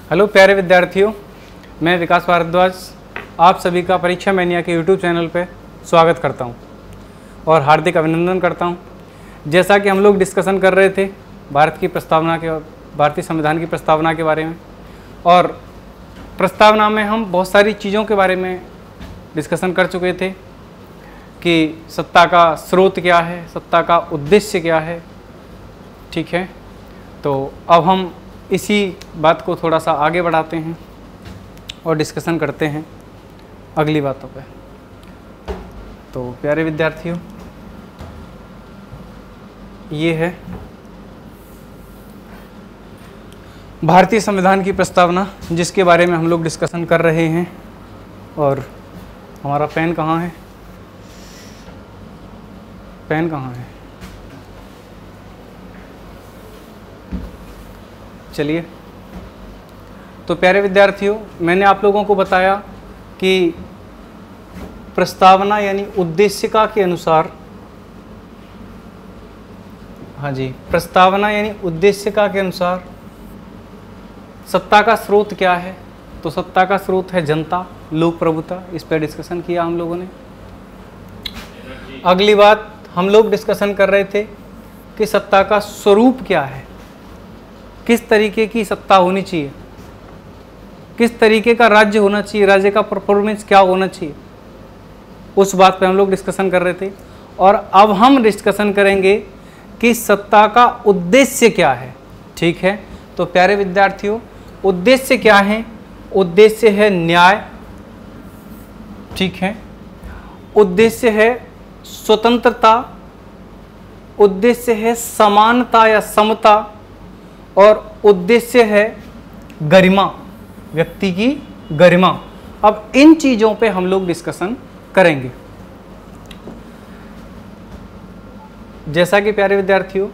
Hello प्यारे विद्यार्थियों, मैं विकास भारद्वाज आप सभी का परीक्षा मैनिया के यूट्यूब चैनल पे स्वागत करता हूं और हार्दिक अभिनंदन करता हूं। जैसा कि हम लोग डिस्कशन कर रहे थे भारतीय संविधान की प्रस्तावना के बारे में, और प्रस्तावना में हम बहुत सारी चीज़ों के बारे में डिस्कशन कर चुके थे कि सत्ता का स्रोत क्या है, सत्ता का उद्देश्य क्या है। ठीक है, तो अब हम इसी बात को थोड़ा सा आगे बढ़ाते हैं और डिस्कशन करते हैं अगली बातों पे। तो प्यारे विद्यार्थियों, ये है भारतीय संविधान की प्रस्तावना जिसके बारे में हम लोग डिस्कशन कर रहे हैं। और हमारा पेन कहाँ है? पेन कहाँ है? चलिए, तो प्यारे विद्यार्थियों, मैंने आप लोगों को बताया कि प्रस्तावना यानी उद्देशिका के अनुसार, हाँ जी, प्रस्तावना यानी उद्देशिका के अनुसार सत्ता का स्रोत क्या है। तो सत्ता का स्रोत है जनता, लोक प्रभुता। इस पर डिस्कशन किया हम लोगों ने। अगली बात हम लोग डिस्कशन कर रहे थे कि सत्ता का स्वरूप क्या है, किस तरीके की सत्ता होनी चाहिए, किस तरीके का राज्य होना चाहिए, राज्य का परफॉर्मेंस क्या होना चाहिए, उस बात पे हम लोग डिस्कशन कर रहे थे। और अब हम डिस्कशन करेंगे कि सत्ता का उद्देश्य क्या है। ठीक है, तो प्यारे विद्यार्थियों, उद्देश्य क्या है? उद्देश्य है न्याय। ठीक है, उद्देश्य है स्वतंत्रता, उद्देश्य है समानता या समता, और उद्देश्य है गरिमा, व्यक्ति की गरिमा। अब इन चीजों पे हम लोग डिस्कशन करेंगे। जैसा कि प्यारे विद्यार्थियों,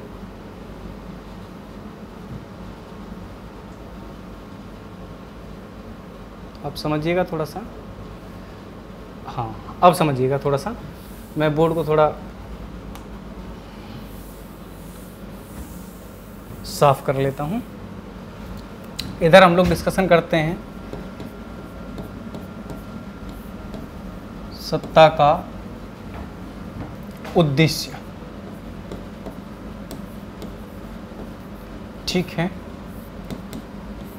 अब समझिएगा थोड़ा सा, हाँ अब समझिएगा थोड़ा सा। मैं बोर्ड को थोड़ा साफ कर लेता हूं। इधर हम लोग डिस्कशन करते हैं सत्ता का उद्देश्य। ठीक है,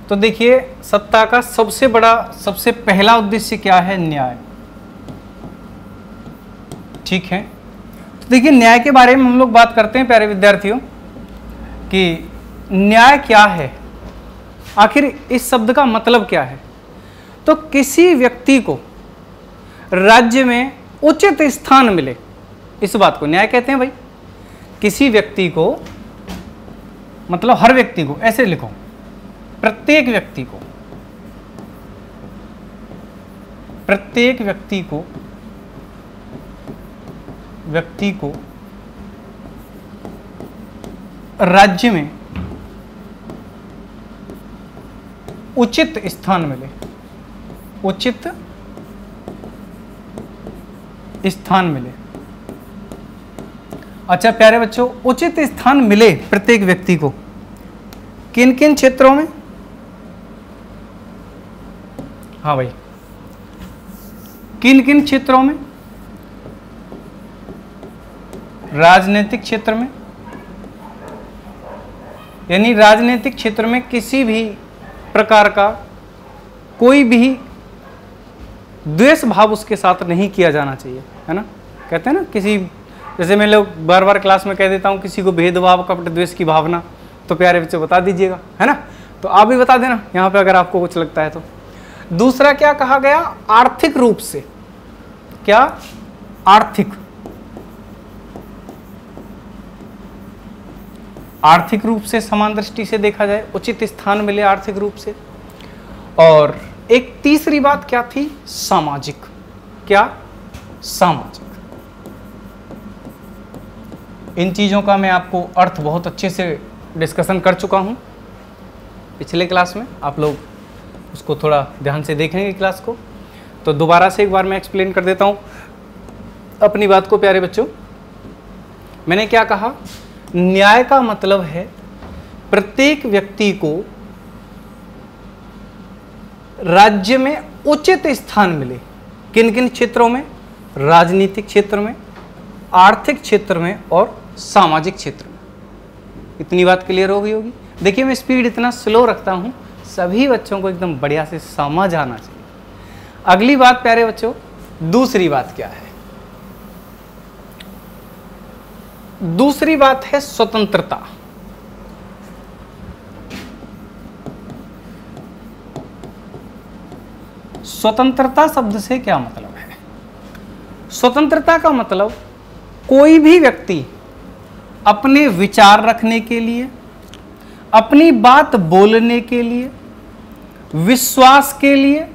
तो देखिए, सत्ता का सबसे पहला उद्देश्य क्या है? न्याय। ठीक है, तो देखिए, न्याय के बारे में हम लोग बात करते हैं प्यारे विद्यार्थियों कि न्याय क्या है, आखिर इस शब्द का मतलब क्या है। तो किसी व्यक्ति को राज्य में उचित स्थान मिले, इस बात को न्याय कहते हैं भाई। किसी व्यक्ति को, मतलब हर व्यक्ति को, ऐसे लिखो, प्रत्येक व्यक्ति को राज्य में उचित स्थान मिले, उचित स्थान मिले। अच्छा प्यारे बच्चों, उचित स्थान मिले प्रत्येक व्यक्ति को किन किन क्षेत्रों में? हाँ भाई, किन किन क्षेत्रों में? राजनीतिक क्षेत्र में, यानी राजनीतिक क्षेत्र में किसी भी प्रकार का कोई भी द्वेष भाव उसके साथ नहीं किया जाना चाहिए, है ना। कहते हैं ना, किसी, जैसे मैं लोग बार बार क्लास में कह देता हूँ, किसी को भेदभाव कपट द्वेष की भावना, तो प्यारे बच्चे बता दीजिएगा, है ना। तो आप भी बता देना यहाँ पे अगर आपको कुछ लगता है तो। दूसरा क्या कहा गया? आर्थिक रूप से। क्या? आर्थिक रूप से समान दृष्टि से देखा जाए, उचित स्थान मिले आर्थिक रूप से। और एक तीसरी बात क्या थी? सामाजिक। क्या? सामाजिक। इन चीजों का मैं आपको अर्थ बहुत अच्छे से डिस्कशन कर चुका हूं पिछले क्लास में। आप लोग उसको थोड़ा ध्यान से देखेंगे क्लास को, तो दोबारा से एक बार मैं एक्सप्लेन कर देता हूं अपनी बात को। प्यारे बच्चों, मैंने क्या कहा? न्याय का मतलब है प्रत्येक व्यक्ति को राज्य में उचित स्थान मिले। किन किन क्षेत्रों में? राजनीतिक क्षेत्र में, आर्थिक क्षेत्र में और सामाजिक क्षेत्र में। इतनी बात क्लियर हो गई होगी। देखिए मैं स्पीड इतना स्लो रखता हूं, सभी बच्चों को एकदम बढ़िया से समझ आना चाहिए। अगली बात प्यारे बच्चों, दूसरी बात क्या है? दूसरी बात है स्वतंत्रता। स्वतंत्रता शब्द से क्या मतलब है? स्वतंत्रता का मतलब कोई भी व्यक्ति अपने विचार रखने के लिए, अपनी बात बोलने के लिए, विश्वास के लिए,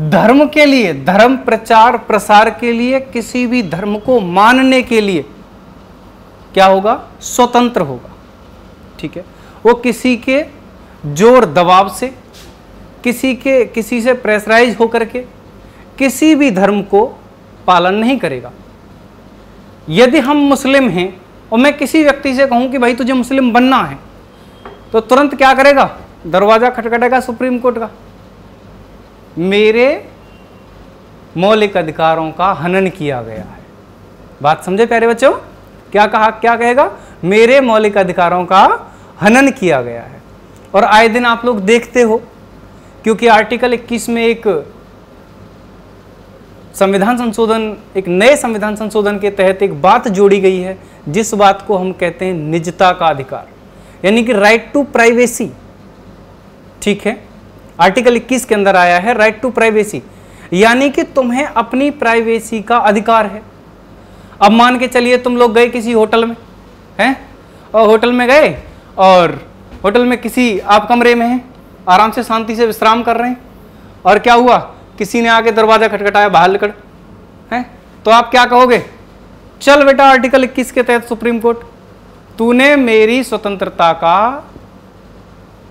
धर्म के लिए, धर्म प्रचार प्रसार के लिए, किसी भी धर्म को मानने के लिए क्या होगा? स्वतंत्र होगा। ठीक है, वो किसी के जोर दबाव से, किसी से प्रेशराइज होकर के किसी भी धर्म को पालन नहीं करेगा। यदि हम मुस्लिम हैं और मैं किसी व्यक्ति से कहूं कि भाई तुझे मुस्लिम बनना है, तो तुरंत क्या करेगा? दरवाजा खटखटेगा सुप्रीम कोर्ट का। मेरे मौलिक अधिकारों का हनन किया गया है। बात समझे प्यारे बच्चों? क्या कहा? क्या कहेगा? मेरे मौलिक अधिकारों का हनन किया गया है। और आए दिन आप लोग देखते हो, क्योंकि आर्टिकल 21 में एक संविधान संशोधन, एक नए संविधान संशोधन के तहत एक बात जोड़ी गई है, जिस बात को हम कहते हैं निजता का अधिकार, यानी कि राइट टू प्राइवेसी। ठीक है, आर्टिकल 21 के अंदर आया है राइट टू प्राइवेसी, यानी कि तुम्हें अपनी प्राइवेसी का अधिकार है। अब मान के चलिए तुम लोग गए किसी होटल में हैं, और होटल में गए और होटल में किसी आप कमरे में हैं, आराम से शांति से विश्राम कर रहे हैं, और क्या हुआ? किसी ने आके दरवाजा खटखटाया, बाहर निकल हैं, तो आप क्या कहोगे? चल बेटा आर्टिकल 21 के तहत सुप्रीम कोर्ट, तूने मेरी स्वतंत्रता का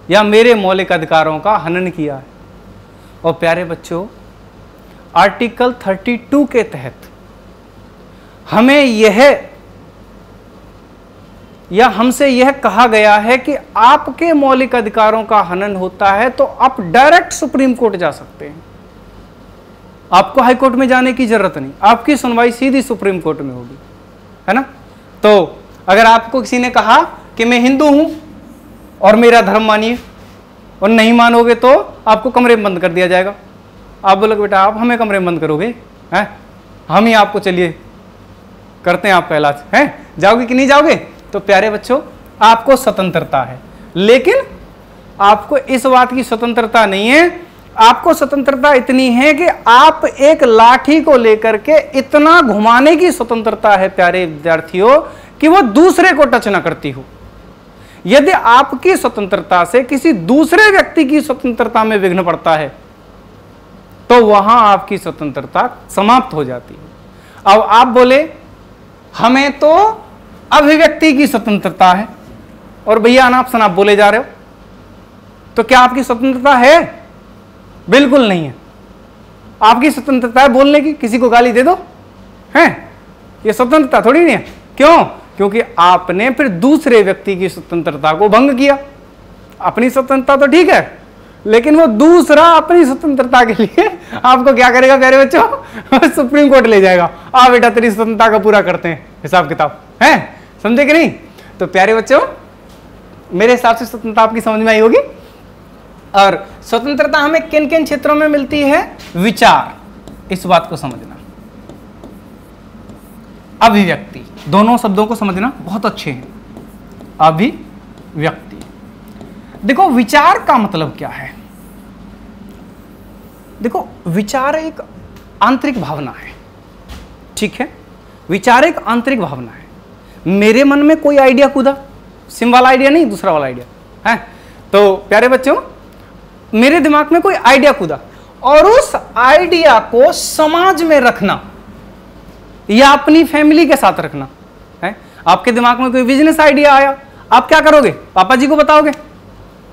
या मेरे मौलिक अधिकारों का हनन किया है। और प्यारे बच्चों, आर्टिकल 32 के तहत हमें हमसे यह कहा गया है कि आपके मौलिक अधिकारों का हनन होता है तो आप डायरेक्ट सुप्रीम कोर्ट जा सकते हैं। आपको हाई कोर्ट में जाने की जरूरत नहीं, आपकी सुनवाई सीधी सुप्रीम कोर्ट में होगी, है ना। तो अगर आपको किसी ने कहा कि मैं हिंदू हूं और मेरा धर्म मानिए, और नहीं मानोगे तो आपको कमरे में बंद कर दिया जाएगा। आप बोलोगे बेटा आप हमें कमरे में बंद करोगे? हैं, हम ही आपको चलिए करते हैं आपका इलाज, हैं, जाओगे कि नहीं जाओगे? तो प्यारे बच्चों, आपको स्वतंत्रता है, लेकिन आपको इस बात की स्वतंत्रता नहीं है। आपको स्वतंत्रता इतनी है कि आप एक लाठी को लेकर के इतना घुमाने की स्वतंत्रता है प्यारे विद्यार्थियों, कि वो दूसरे को टच ना करती हो। यदि आपकी स्वतंत्रता से किसी दूसरे व्यक्ति की स्वतंत्रता में विघ्न पड़ता है, तो वहां आपकी स्वतंत्रता समाप्त हो जाती है। अब आप बोले हमें तो अभिव्यक्ति की स्वतंत्रता है, और भैया अनाप शनाप बोले जा रहे हो, तो क्या आपकी स्वतंत्रता है? बिल्कुल नहीं है। आपकी स्वतंत्रता है बोलने की, किसी को गाली दे दो, हैं, ये स्वतंत्रता थोड़ी नहीं है। क्यों? क्योंकि आपने फिर दूसरे व्यक्ति की स्वतंत्रता को भंग किया। अपनी स्वतंत्रता तो ठीक है, लेकिन वो दूसरा अपनी स्वतंत्रता के लिए आपको क्या करेगा प्यारे बच्चों? सुप्रीम कोर्ट ले जाएगा। आ बेटा तेरी स्वतंत्रता का पूरा करते हैं हिसाब किताब, है, समझे कि नहीं? तो प्यारे बच्चों, मेरे हिसाब से स्वतंत्रता आपकी समझ में आई होगी। और स्वतंत्रता हमें किन किन क्षेत्रों में मिलती है? विचार, इस बात को समझना, अभिव्यक्ति, दोनों शब्दों को समझना बहुत अच्छे हैं। अभिव्यक्ति, देखो विचार का मतलब क्या है? देखो विचार एक आंतरिक भावना है, ठीक है। विचार एक आंतरिक भावना है। मेरे मन में कोई आइडिया कूदा, सिम वाला आइडिया नहीं, दूसरा वाला आइडिया है। तो प्यारे बच्चों, मेरे दिमाग में कोई आइडिया कूदा, और उस आइडिया को समाज में रखना या अपनी फैमिली के साथ रखना है। आपके दिमाग में कोई बिजनेस आइडिया आया, आप क्या करोगे? पापा जी को बताओगे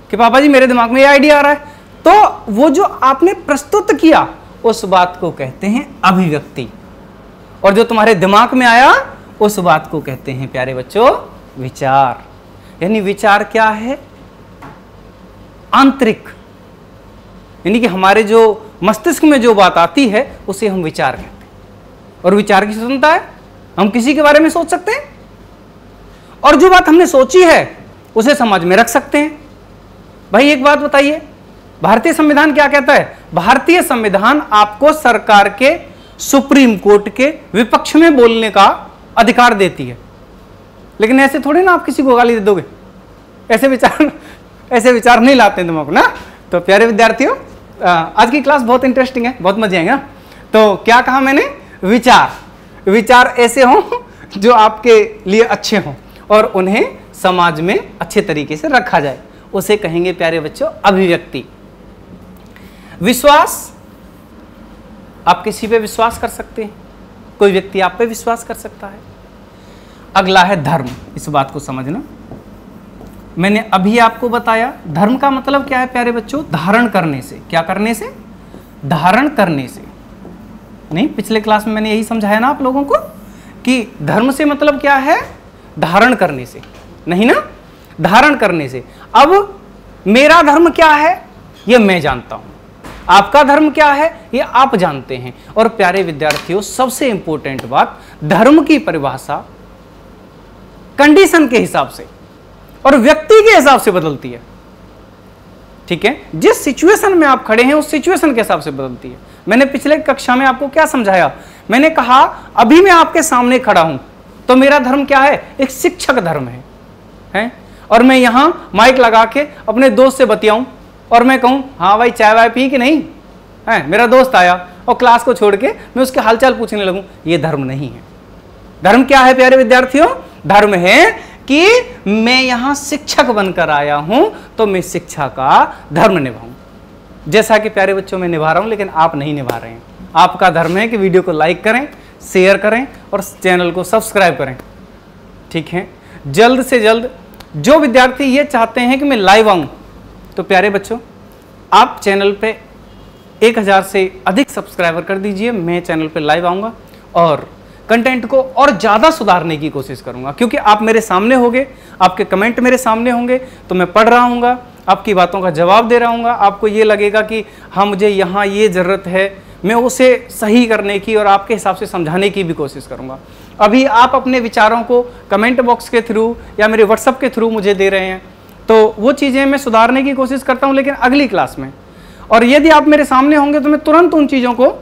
कि पापा जी मेरे दिमाग में ये आइडिया आ रहा है। तो वो जो आपने प्रस्तुत किया, उस बात को कहते हैं अभिव्यक्ति, और जो तुम्हारे दिमाग में आया उस बात को कहते हैं प्यारे बच्चों विचार। यानी विचार क्या है? आंतरिक, यानी कि हमारे जो मस्तिष्क में जो बात आती है उसे हम विचार कहते हैं। और विचार की स्वतंत्रता है, हम किसी के बारे में सोच सकते हैं और जो बात हमने सोची है उसे समाज में रख सकते हैं। भाई एक बात बताइए, भारतीय संविधान क्या कहता है? भारतीय संविधान आपको सरकार के, सुप्रीम कोर्ट के विपक्ष में बोलने का अधिकार देती है। लेकिन ऐसे थोड़ी ना आप किसी को गाली दे दोगे, ऐसे विचार नहीं लाते हैं दिमाग ना। तो प्यारे विद्यार्थियों, आज की क्लास बहुत इंटरेस्टिंग है, बहुत मजे आएंगे ना। तो क्या कहा मैंने? विचार ऐसे हों जो आपके लिए अच्छे हों और उन्हें समाज में अच्छे तरीके से रखा जाए, उसे कहेंगे प्यारे बच्चों अभिव्यक्ति। विश्वास, आप किसी पे विश्वास कर सकते हैं, कोई व्यक्ति आप पे विश्वास कर सकता है। अगला है धर्म, इस बात को समझना। मैंने अभी आपको बताया धर्म का मतलब क्या है प्यारे बच्चों? धारण करने से। क्या करने से? धारण करने से। नहीं, पिछले क्लास में मैंने यही समझाया ना आप लोगों को कि धर्म से मतलब क्या है? धारण करने से, नहीं ना? धारण करने से। अब मेरा धर्म क्या है ये मैं जानता हूं, आपका धर्म क्या है ये आप जानते हैं। और प्यारे विद्यार्थियों, सबसे इंपॉर्टेंट बात, धर्म की परिभाषा कंडीशन के हिसाब से और व्यक्ति के हिसाब से बदलती है। ठीक है, जिस सिचुएशन में आप खड़े हैं उस सिचुएशन के हिसाब से बदलती है। मैंने पिछले कक्षा में आपको क्या समझाया? मैंने कहा अभी मैं आपके सामने खड़ा हूं तो मेरा धर्म क्या है? एक शिक्षक धर्म है? और मैं यहां माइक लगा के अपने दोस्त से बतियाऊं और मैं कहूं हाँ भाई चाय वाय पी कि नहीं है, मेरा दोस्त आया और क्लास को छोड़ के मैं उसके हालचाल पूछने लगूं, ये धर्म नहीं है। धर्म क्या है प्यारे विद्यार्थियों? धर्म है कि मैं यहां शिक्षक बनकर आया हूं तो मैं शिक्षा का धर्म निभाऊं, जैसा कि प्यारे बच्चों मैं निभा रहा हूं, लेकिन आप नहीं निभा रहे हैं। आपका धर्म है कि वीडियो को लाइक करें, शेयर करें और चैनल को सब्सक्राइब करें। ठीक है, जल्द से जल्द जो विद्यार्थी ये चाहते हैं कि मैं लाइव आऊं, तो प्यारे बच्चों आप चैनल पे 1000 से अधिक सब्सक्राइबर कर दीजिए। मैं चैनल पे लाइव आऊँगा और कंटेंट को और ज़्यादा सुधारने की कोशिश करूँगा, क्योंकि आप मेरे सामने होंगे, आपके कमेंट मेरे सामने होंगे, तो मैं पढ़ रहा हूँगा, आपकी बातों का जवाब दे रहा हूँगा। आपको ये लगेगा कि हाँ मुझे यहाँ ये ज़रूरत है, मैं उसे सही करने की और आपके हिसाब से समझाने की भी कोशिश करूँगा। अभी आप अपने विचारों को कमेंट बॉक्स के थ्रू या मेरे व्हाट्सएप के थ्रू मुझे दे रहे हैं, तो वो चीज़ें मैं सुधारने की कोशिश करता हूँ, लेकिन अगली क्लास में। और यदि आप मेरे सामने होंगे तो मैं तुरंत उन चीज़ों को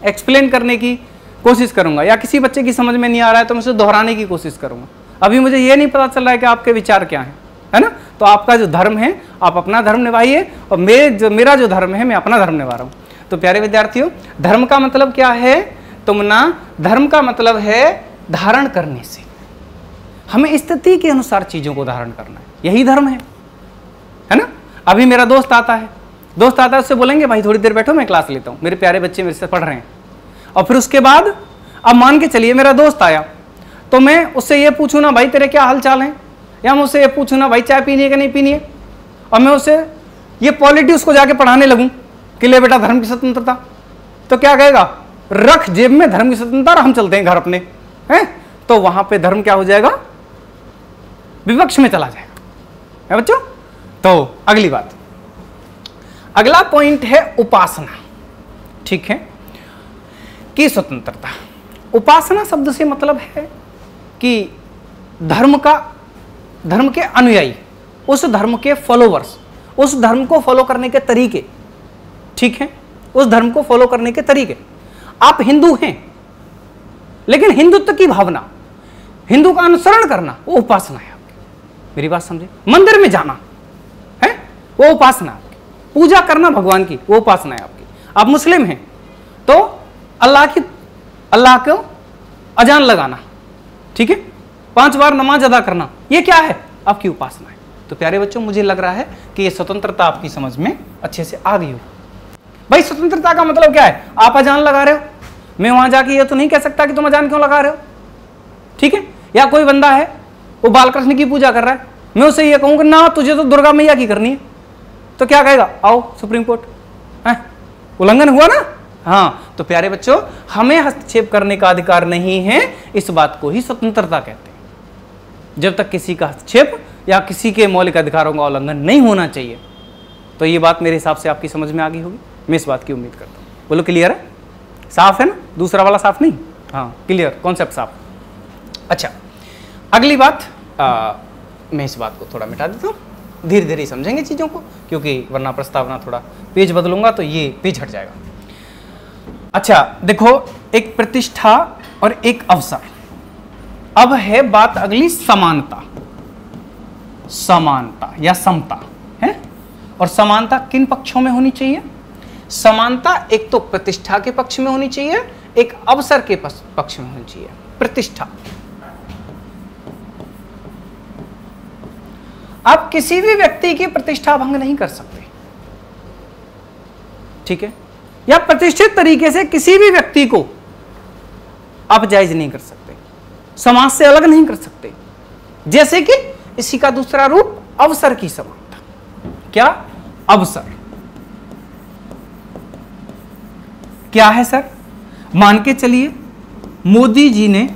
एक्सप्लेन करने की कोशिश करूँगा, या किसी बच्चे की समझ में नहीं आ रहा है तो मैं उसे दोहराने की कोशिश करूँगा। अभी मुझे ये नहीं पता चल रहा है कि आपके विचार क्या हैं, है ना? तो आपका जो धर्म है आप अपना धर्म निभाइए और मेरा जो धर्म है मैं अपना धर्म निभा रहा हूँ। तो प्यारे विद्यार्थियों, धर्म का मतलब क्या है? धर्म का मतलब है धारण करने से। हमें स्थिति के अनुसार चीज़ों को धारण करना है, यही धर्म है ना? अभी मेरा दोस्त आता है, उससे बोलेंगे भाई थोड़ी देर बैठो मैं क्लास लेता हूँ, मेरे प्यारे बच्चे मेरे से पढ़ रहे हैं। और फिर उसके बाद अब मान के चलिए मेरा दोस्त आया तो मैं उससे ये पूछूँ ना भाई तेरे क्या हाल चाल हैं, या मैं उससे ये पूछूँ ना भाई चाय पीनी है कि नहीं पीनी है, और मैं उससे ये पॉलिटी उसको जाके पढ़ाने लगूँ कि ले बेटा धर्म की स्वतंत्रता, तो क्या कहेगा? रख जेब में धर्म की स्वतंत्रता और हम चलते हैं घर अपने, हैं? तो वहां पे धर्म क्या हो जाएगा? विपक्ष में चला जाएगा, है बच्चों? तो अगली बात, अगला पॉइंट है उपासना। ठीक है, की स्वतंत्रता। उपासना शब्द से मतलब है कि धर्म के अनुयायी, उस धर्म के फॉलोवर्स, उस धर्म को फॉलो करने के तरीके। ठीक है, उस धर्म को फॉलो करने के तरीके। आप हिंदू हैं लेकिन हिंदुत्व की भावना, हिंदू का अनुसरण करना, वो उपासना है आपकी। मेरी बात समझे? मंदिर में जाना है वो उपासना है आपकी, पूजा करना भगवान की वो उपासना है आपकी। आप मुस्लिम हैं तो अल्लाह को अजान लगाना, ठीक है, 5 बार नमाज अदा करना, ये क्या है? आपकी उपासना है। तो प्यारे बच्चों, मुझे लग रहा है कि ये स्वतंत्रता आपकी समझ में अच्छे से आ गई हो। भाई स्वतंत्रता का मतलब क्या है? आप अजान लगा रहे हो, मैं वहां जाके ये तो नहीं कह सकता कि तुम अजान क्यों लगा रहे हो, ठीक है? या कोई बंदा है वो बालकृष्ण की पूजा कर रहा है, मैं उसे ये कहूंगा ना तुझे तो दुर्गा मैया की करनी है, तो क्या कहेगा? आओ सुप्रीम कोर्ट, है उल्लंघन हुआ ना? हाँ, तो प्यारे बच्चों, हमें हस्तक्षेप करने का अधिकार नहीं है, इस बात को ही स्वतंत्रता कहते हैं। जब तक किसी का हस्तक्षेप या किसी के मौलिक अधिकारों का उल्लंघन नहीं होना चाहिए, तो ये बात मेरे हिसाब से आपकी समझ में आ गई होगी, मैं इस बात की उम्मीद करता हूँ। बोलो क्लियर है, साफ है ना, दूसरा वाला साफ नहीं, हाँ क्लियर, कॉन्सेप्ट साफ। अच्छा अगली बात, मैं इस बात को थोड़ा मिटा देता हूँ, धीरे धीरे समझेंगे चीज़ों को, क्योंकि वरना प्रस्तावना थोड़ा पेज बदलूंगा तो ये पेज हट जाएगा। अच्छा देखो, एक प्रतिष्ठा और एक अवसर। अब है बात अगली समानता, समानता या समता है। और समानता किन पक्षों में होनी चाहिए? समानता एक तो प्रतिष्ठा के पक्ष में होनी चाहिए, एक अवसर के पक्ष में होनी चाहिए। प्रतिष्ठा, आप किसी भी व्यक्ति की प्रतिष्ठा भंग नहीं कर सकते, ठीक है, या प्रतिष्ठित तरीके से किसी भी व्यक्ति को आप जायज नहीं कर सकते, समाज से अलग नहीं कर सकते। जैसे कि इसी का दूसरा रूप अवसर की समानता। क्या? अवसर क्या है सर? मान के चलिए मोदी जी ने,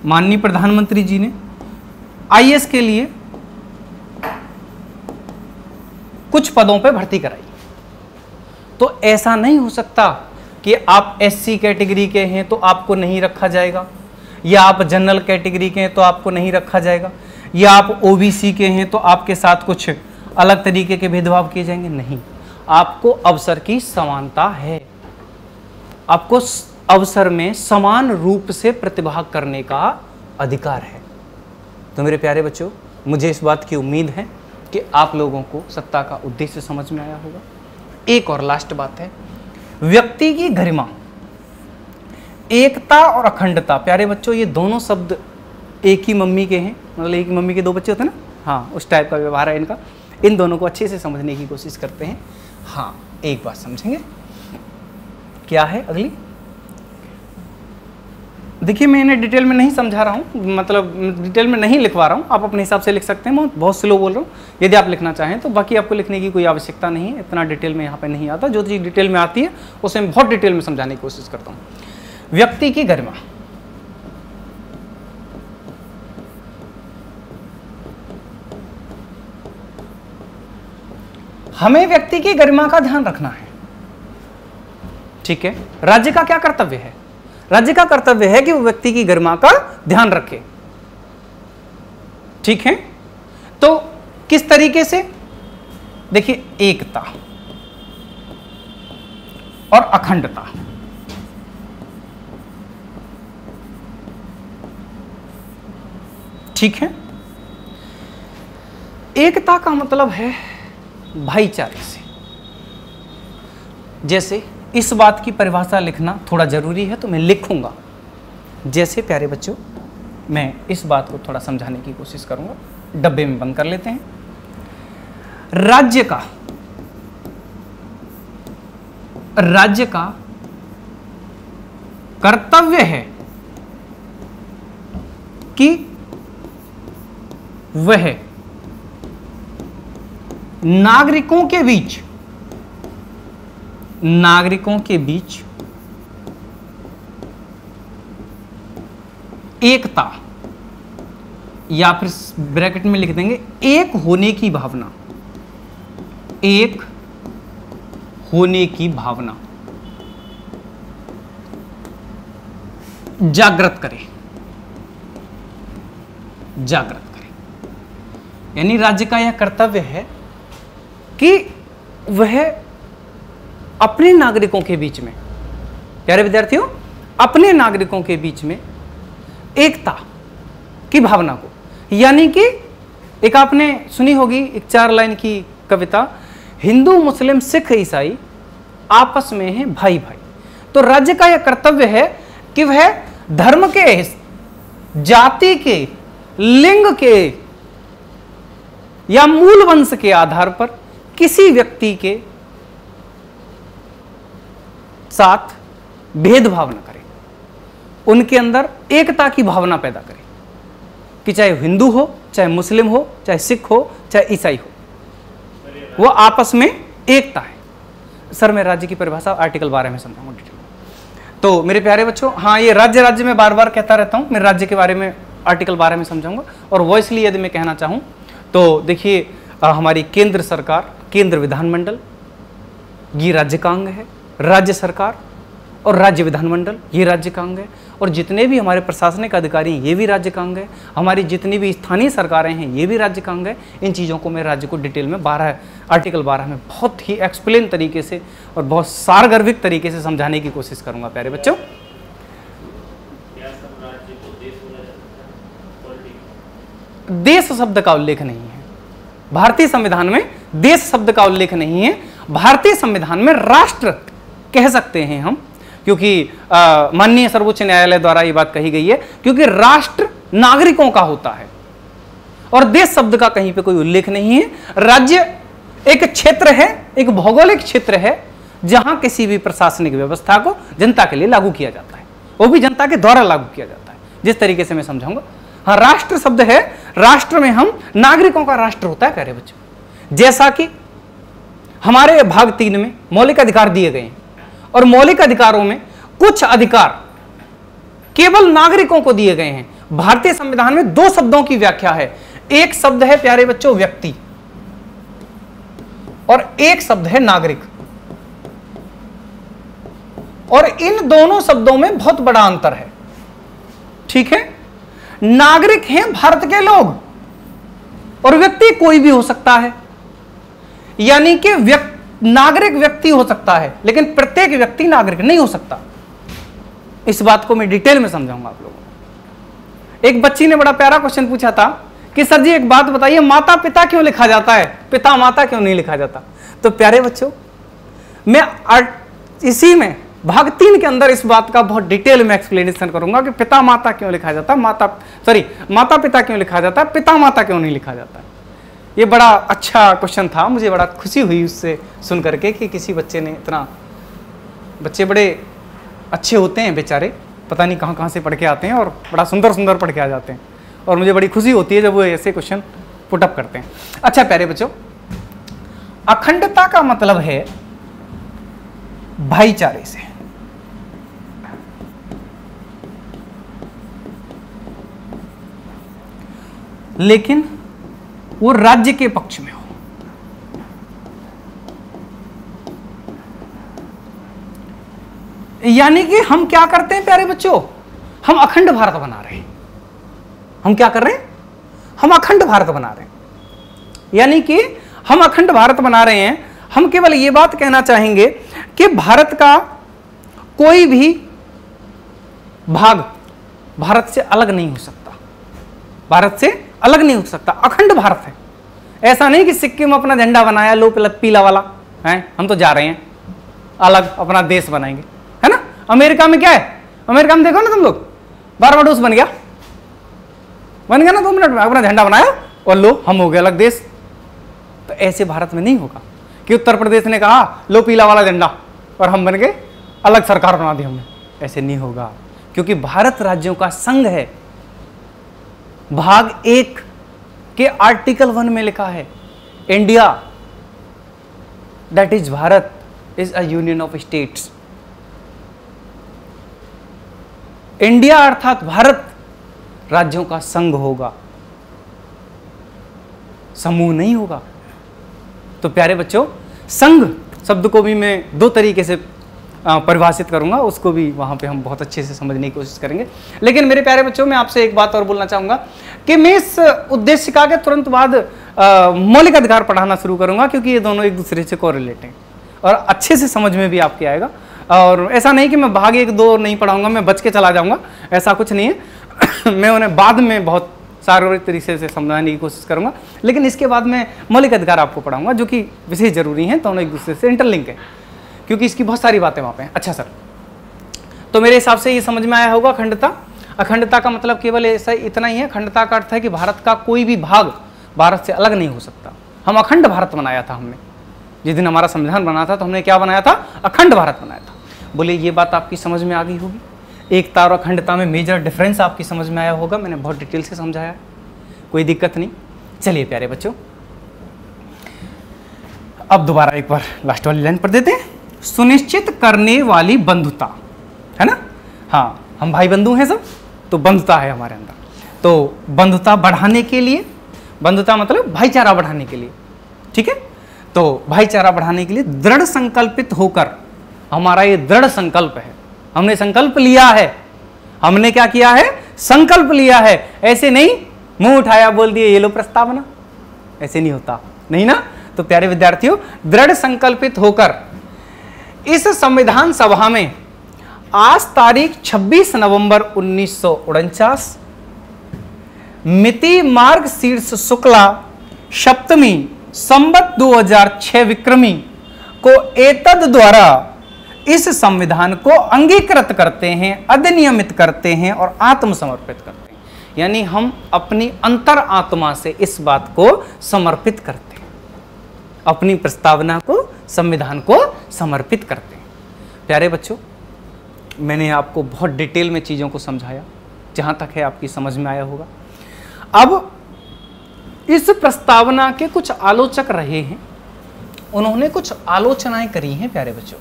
माननीय प्रधानमंत्री जी ने आईएएस के लिए कुछ पदों पे भर्ती कराई, तो ऐसा नहीं हो सकता कि आप एससी कैटेगरी के हैं तो आपको नहीं रखा जाएगा, या आप जनरल कैटेगरी के हैं तो आपको नहीं रखा जाएगा, या आप ओबीसी के हैं तो आपके साथ कुछ अलग तरीके के भेदभाव किए जाएंगे। नहीं, आपको अवसर की समानता है, आपको अवसर में समान रूप से प्रतिभाग करने का अधिकार है। तो मेरे प्यारे बच्चों, मुझे इस बात की उम्मीद है कि आप लोगों को सत्ता का उद्देश्य समझ में आया होगा। एक और लास्ट बात है, व्यक्ति की गरिमा, एकता और अखंडता। प्यारे बच्चों, ये दोनों शब्द एक ही मम्मी के हैं, मतलब एक ही मम्मी के दो बच्चे होते हैं ना, हाँ उस टाइप का व्यवहार है इनका। इन दोनों को अच्छे से समझने की कोशिश करते हैं। हाँ, एक बात समझेंगे, क्या है अगली? देखिए मैं इन्हें डिटेल में नहीं समझा रहा हूँ, मतलब डिटेल में नहीं लिखवा रहा हूँ, आप अपने हिसाब से लिख सकते हैं। मैं बहुत स्लो बोल रहा हूँ, यदि आप लिखना चाहें तो। बाकी आपको लिखने की कोई आवश्यकता नहीं है, इतना डिटेल में यहाँ पे नहीं आता। जो चीज़ डिटेल में आती है उसे मैं बहुत डिटेल में समझाने की कोशिश करता हूँ। व्यक्ति की गरिमा, हमें व्यक्ति की गरिमा का ध्यान रखना है, ठीक है। राज्य का क्या कर्तव्य है? राज्य का कर्तव्य है कि वो व्यक्ति की गरिमा का ध्यान रखे, ठीक है। तो किस तरीके से? देखिए, एकता और अखंडता, ठीक है। एकता का मतलब है भाईचारे से। जैसे इस बात की परिभाषा लिखना थोड़ा जरूरी है तो मैं लिखूंगा। जैसे प्यारे बच्चों, मैं इस बात को थोड़ा समझाने की कोशिश करूंगा, डब्बे में बंद कर लेते हैं। राज्य का कर्तव्य है कि वह नागरिकों के बीच एकता, या फिर ब्रैकेट में लिख देंगे एक होने की भावना, एक होने की भावना जागृत करे। यानी राज्य का यह कर्तव्य है कि वह अपने नागरिकों के बीच में, प्यारे विद्यार्थियों, अपने नागरिकों के बीच में एकता की भावना को, यानी कि एक आपने सुनी होगी एक 4 लाइन की कविता, हिंदू मुस्लिम सिख ईसाई आपस में हैं भाई भाई। तो राज्य का यह कर्तव्य है कि वह धर्म के, जाति के, लिंग के या मूल वंश के आधार पर किसी व्यक्ति के साथ भेदभाव न करे, उनके अंदर एकता की भावना पैदा करे, कि चाहे हिंदू हो, चाहे मुस्लिम हो, चाहे सिख हो, चाहे ईसाई हो, वो आपस में एकता है। सर मैं राज्य की परिभाषा आर्टिकल 12 में समझाऊंगा डिटेल में। तो मेरे प्यारे बच्चों, हाँ ये राज्य में बार बार कहता रहता हूं, मैं राज्य के बारे में आर्टिकल 12 में समझाऊंगा। और वो इसलिए यदि मैं कहना चाहूं तो देखिए, हमारी केंद्र सरकार, केंद्र विधानमंडल, ये राज्य का अंग है। राज्य सरकार और राज्य विधानमंडल ये राज्य का अंग है। और जितने भी हमारे प्रशासनिक अधिकारी हैं ये भी राज्य का अंग है। हमारी जितनी भी स्थानीय सरकारें हैं ये भी राज्य का अंग है। इन चीज़ों को मैं राज्य को डिटेल में आर्टिकल 12 में बहुत ही एक्सप्लेन तरीके से और बहुत सारगर्भिक तरीके से समझाने की कोशिश करूंगा प्यारे बच्चों। देश शब्द का उल्लेख नहीं है भारतीय संविधान में। देश शब्द का उल्लेख नहीं है भारतीय संविधान में। राष्ट्र कह सकते हैं हम, क्योंकि माननीय सर्वोच्च न्यायालय द्वारा ये बात कही गई है, क्योंकि राष्ट्र नागरिकों का होता है और देश शब्द का कहीं पे कोई उल्लेख नहीं है। राज्य एक क्षेत्र है, एक भौगोलिक क्षेत्र है जहां किसी भी प्रशासनिक व्यवस्था को जनता के लिए लागू किया जाता है, वो भी जनता के द्वारा लागू किया जाता है, जिस तरीके से मैं समझाऊंगा। हाँ, राष्ट्र शब्द है, राष्ट्र में हम नागरिकों का राष्ट्र होता है प्यारे बच्चों। जैसा कि हमारे भाग 3 में मौलिक अधिकार दिए गए हैं और मौलिक अधिकारों में कुछ अधिकार केवल नागरिकों को दिए गए हैं। भारतीय संविधान में 2 शब्दों की व्याख्या है। एक शब्द है प्यारे बच्चों व्यक्ति और एक शब्द है नागरिक। और इन दोनों शब्दों में बहुत बड़ा अंतर है, ठीक है। नागरिक हैं भारत के लोग और व्यक्ति कोई भी हो सकता है, यानी कि नागरिक व्यक्ति हो सकता है लेकिन प्रत्येक व्यक्ति नागरिक नहीं हो सकता। इस बात को मैं डिटेल में समझाऊंगा आप लोगों को। एक बच्ची ने बड़ा प्यारा क्वेश्चन पूछा था कि सर जी एक बात बताइए, माता पिता क्यों लिखा जाता है, पिता माता क्यों नहीं लिखा जाता? तो प्यारे बच्चों, मैं इसी में भाग 3 के अंदर इस बात का बहुत डिटेल में एक्सप्लेनेशन करूंगा कि पिता माता क्यों लिखा जाता है, माता पिता क्यों लिखा जाता है, पिता माता क्यों नहीं लिखा जाता है। ये बड़ा अच्छा क्वेश्चन था, मुझे बड़ा खुशी हुई उससे सुन करके कि किसी बच्चे ने इतना, बच्चे बड़े अच्छे होते हैं बेचारे, पता नहीं कहाँ से पढ़ के आते हैं और बड़ा सुंदर सुंदर पढ़ के आ जाते हैं और मुझे बड़ी खुशी होती है जब वो ऐसे क्वेश्चन पुटअप करते हैं। अच्छा प्यारे बच्चों, अखंडता का मतलब है भाईचारे से। लेकिन वो राज्य के पक्ष में हो। यानी कि हम क्या करते हैं प्यारे बच्चों, हम अखंड भारत बना रहे हैं। हम क्या कर रहे हैं, हम अखंड भारत बना रहे हैं। यानी कि हम अखंड भारत बना रहे हैं। हम केवल ये बात कहना चाहेंगे कि भारत का कोई भी भाग भारत से अलग नहीं हो सकता, भारत से अलग नहीं हो सकता, अखंड भारत है। ऐसा नहीं कि सिक्किम अपना झंडा बनाया लो पीला वाला है, हम तो जा रहे हैं अलग अपना देश बनाएंगे, है ना। अमेरिका में क्या है, अमेरिका में देखो ना तुम लोग, बारबाडोस बन गया ना 2 मिनट में, अपना झंडा बनाया और लो हम हो गए अलग देश। तो ऐसे भारत में नहीं होगा कि उत्तर प्रदेश ने कहा लो पीला वाला झंडा और हम बन गए अलग सरकार बना दी हमने, ऐसे नहीं होगा। क्योंकि भारत राज्यों का संघ है। भाग 1 के आर्टिकल 1 में लिखा है, India that is Bharat is a union of states. India अर्थात भारत राज्यों का संघ होगा, समूह नहीं होगा। तो प्यारे बच्चों, संघ शब्द को भी मैं 2 तरीके से परिभाषित करूंगा, उसको भी वहां पे हम बहुत अच्छे से समझने की कोशिश करेंगे। लेकिन मेरे प्यारे बच्चों, मैं आपसे एक बात और बोलना चाहूंगा कि मैं इस उद्देशिका के तुरंत बाद मौलिक अधिकार पढ़ाना शुरू करूंगा, क्योंकि ये दोनों एक दूसरे से कोरिलेट हैं और अच्छे से समझ में भी आपके आएगा। और ऐसा नहीं कि मैं भाग 1, 2 नहीं पढ़ाऊंगा, मैं बच के चला जाऊंगा, ऐसा कुछ नहीं है। मैं उन्हें बाद में बहुत सार्वजनिक तरीके से समझाने की कोशिश करूंगा। लेकिन इसके बाद मैं मौलिक अधिकार आपको पढ़ाऊंगा, जो कि विशेष जरूरी हैं, दोनों एक दूसरे से इंटरलिंक है, क्योंकि इसकी बहुत सारी बातें वहाँ पे हैं। अच्छा सर, तो मेरे हिसाब से ये समझ में आया होगा अखंडता। अखंडता का मतलब केवल ऐसा इतना ही है, अखंडता का अर्थ है कि भारत का कोई भी भाग भारत से अलग नहीं हो सकता। हम अखंड भारत बनाया था हमने, जिस दिन हमारा संविधान बना था तो हमने क्या बनाया था, अखंड भारत बनाया था। बोले ये बात आपकी समझ में आ गई होगी। एकता और अखंडता में मेजर डिफरेंस आपकी समझ में आया होगा, मैंने बहुत डिटेल से समझाया, कोई दिक्कत नहीं। चलिए प्यारे बच्चों, अब दोबारा एक बार लास्ट वाली लाइन पढ़ देते हैं। सुनिश्चित करने वाली बंधुता, है ना। हाँ, हम भाई बंधु हैं सब, तो बंधुता है हमारे अंदर। तो बंधुता बढ़ाने के लिए, बंधुता मतलब भाईचारा बढ़ाने के लिए, ठीक है। तो भाईचारा बढ़ाने के लिए दृढ़ संकल्पित होकर, हमारा ये दृढ़ संकल्प है, हमने संकल्प लिया है, हमने क्या किया है, संकल्प लिया है। ऐसे नहीं मुंह उठाया बोल दिए ये लो प्रस्तावना, ऐसे नहीं होता, नहीं ना। तो प्यारे विद्यार्थियों, दृढ़ संकल्पित होकर इस संविधान सभा में आज तारीख 26 नवंबर 1949 मिति मार्ग शीर्ष शुक्ला सप्तमी संवत 2006 विक्रमी को एतद द्वारा इस संविधान को अंगीकृत करते हैं, अधिनियमित करते हैं और आत्मसमर्पित करते हैं। यानी हम अपनी अंतर आत्मा से इस बात को समर्पित करते हैं, अपनी प्रस्तावना को, संविधान को समर्पित करते हैं। प्यारे बच्चों, मैंने आपको बहुत डिटेल में चीज़ों को समझाया, जहाँ तक है आपकी समझ में आया होगा। अब इस प्रस्तावना के कुछ आलोचक रहे हैं, उन्होंने कुछ आलोचनाएं करी हैं प्यारे बच्चों,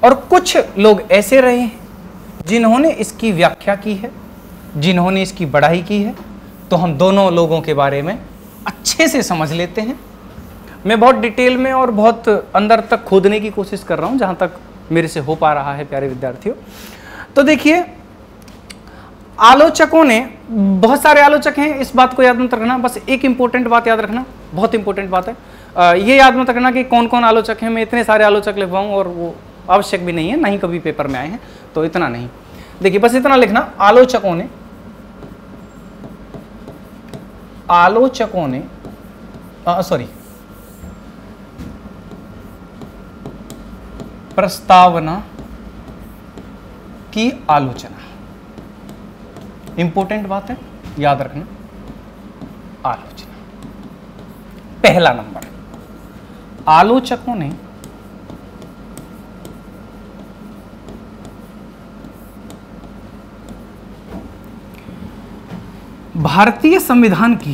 और कुछ लोग ऐसे रहे हैं जिन्होंने इसकी व्याख्या की है, जिन्होंने इसकी बढ़ाई की है। तो हम दोनों लोगों के बारे में अच्छे से समझ लेते हैं। मैं बहुत डिटेल में और बहुत अंदर तक खोदने की कोशिश कर रहा हूँ, जहाँ तक मेरे से हो पा रहा है प्यारे विद्यार्थियों। तो देखिए, आलोचकों ने, बहुत सारे आलोचक हैं, इस बात को याद मत रखना, बस एक इंपॉर्टेंट बात याद रखना, बहुत इंपॉर्टेंट बात है। ये याद मत रखना कि कौन कौन आलोचक हैं, मैं इतने सारे आलोचक लिखवाऊँ और वो आवश्यक भी नहीं है, ना ही कभी पेपर में आए हैं, तो इतना नहीं। देखिए, बस इतना लिखना, आलोचकों ने प्रस्तावना की आलोचना, इंपॉर्टेंट बात है, याद रखना, आलोचना। पहला नंबर, आलोचकों ने भारतीय संविधान की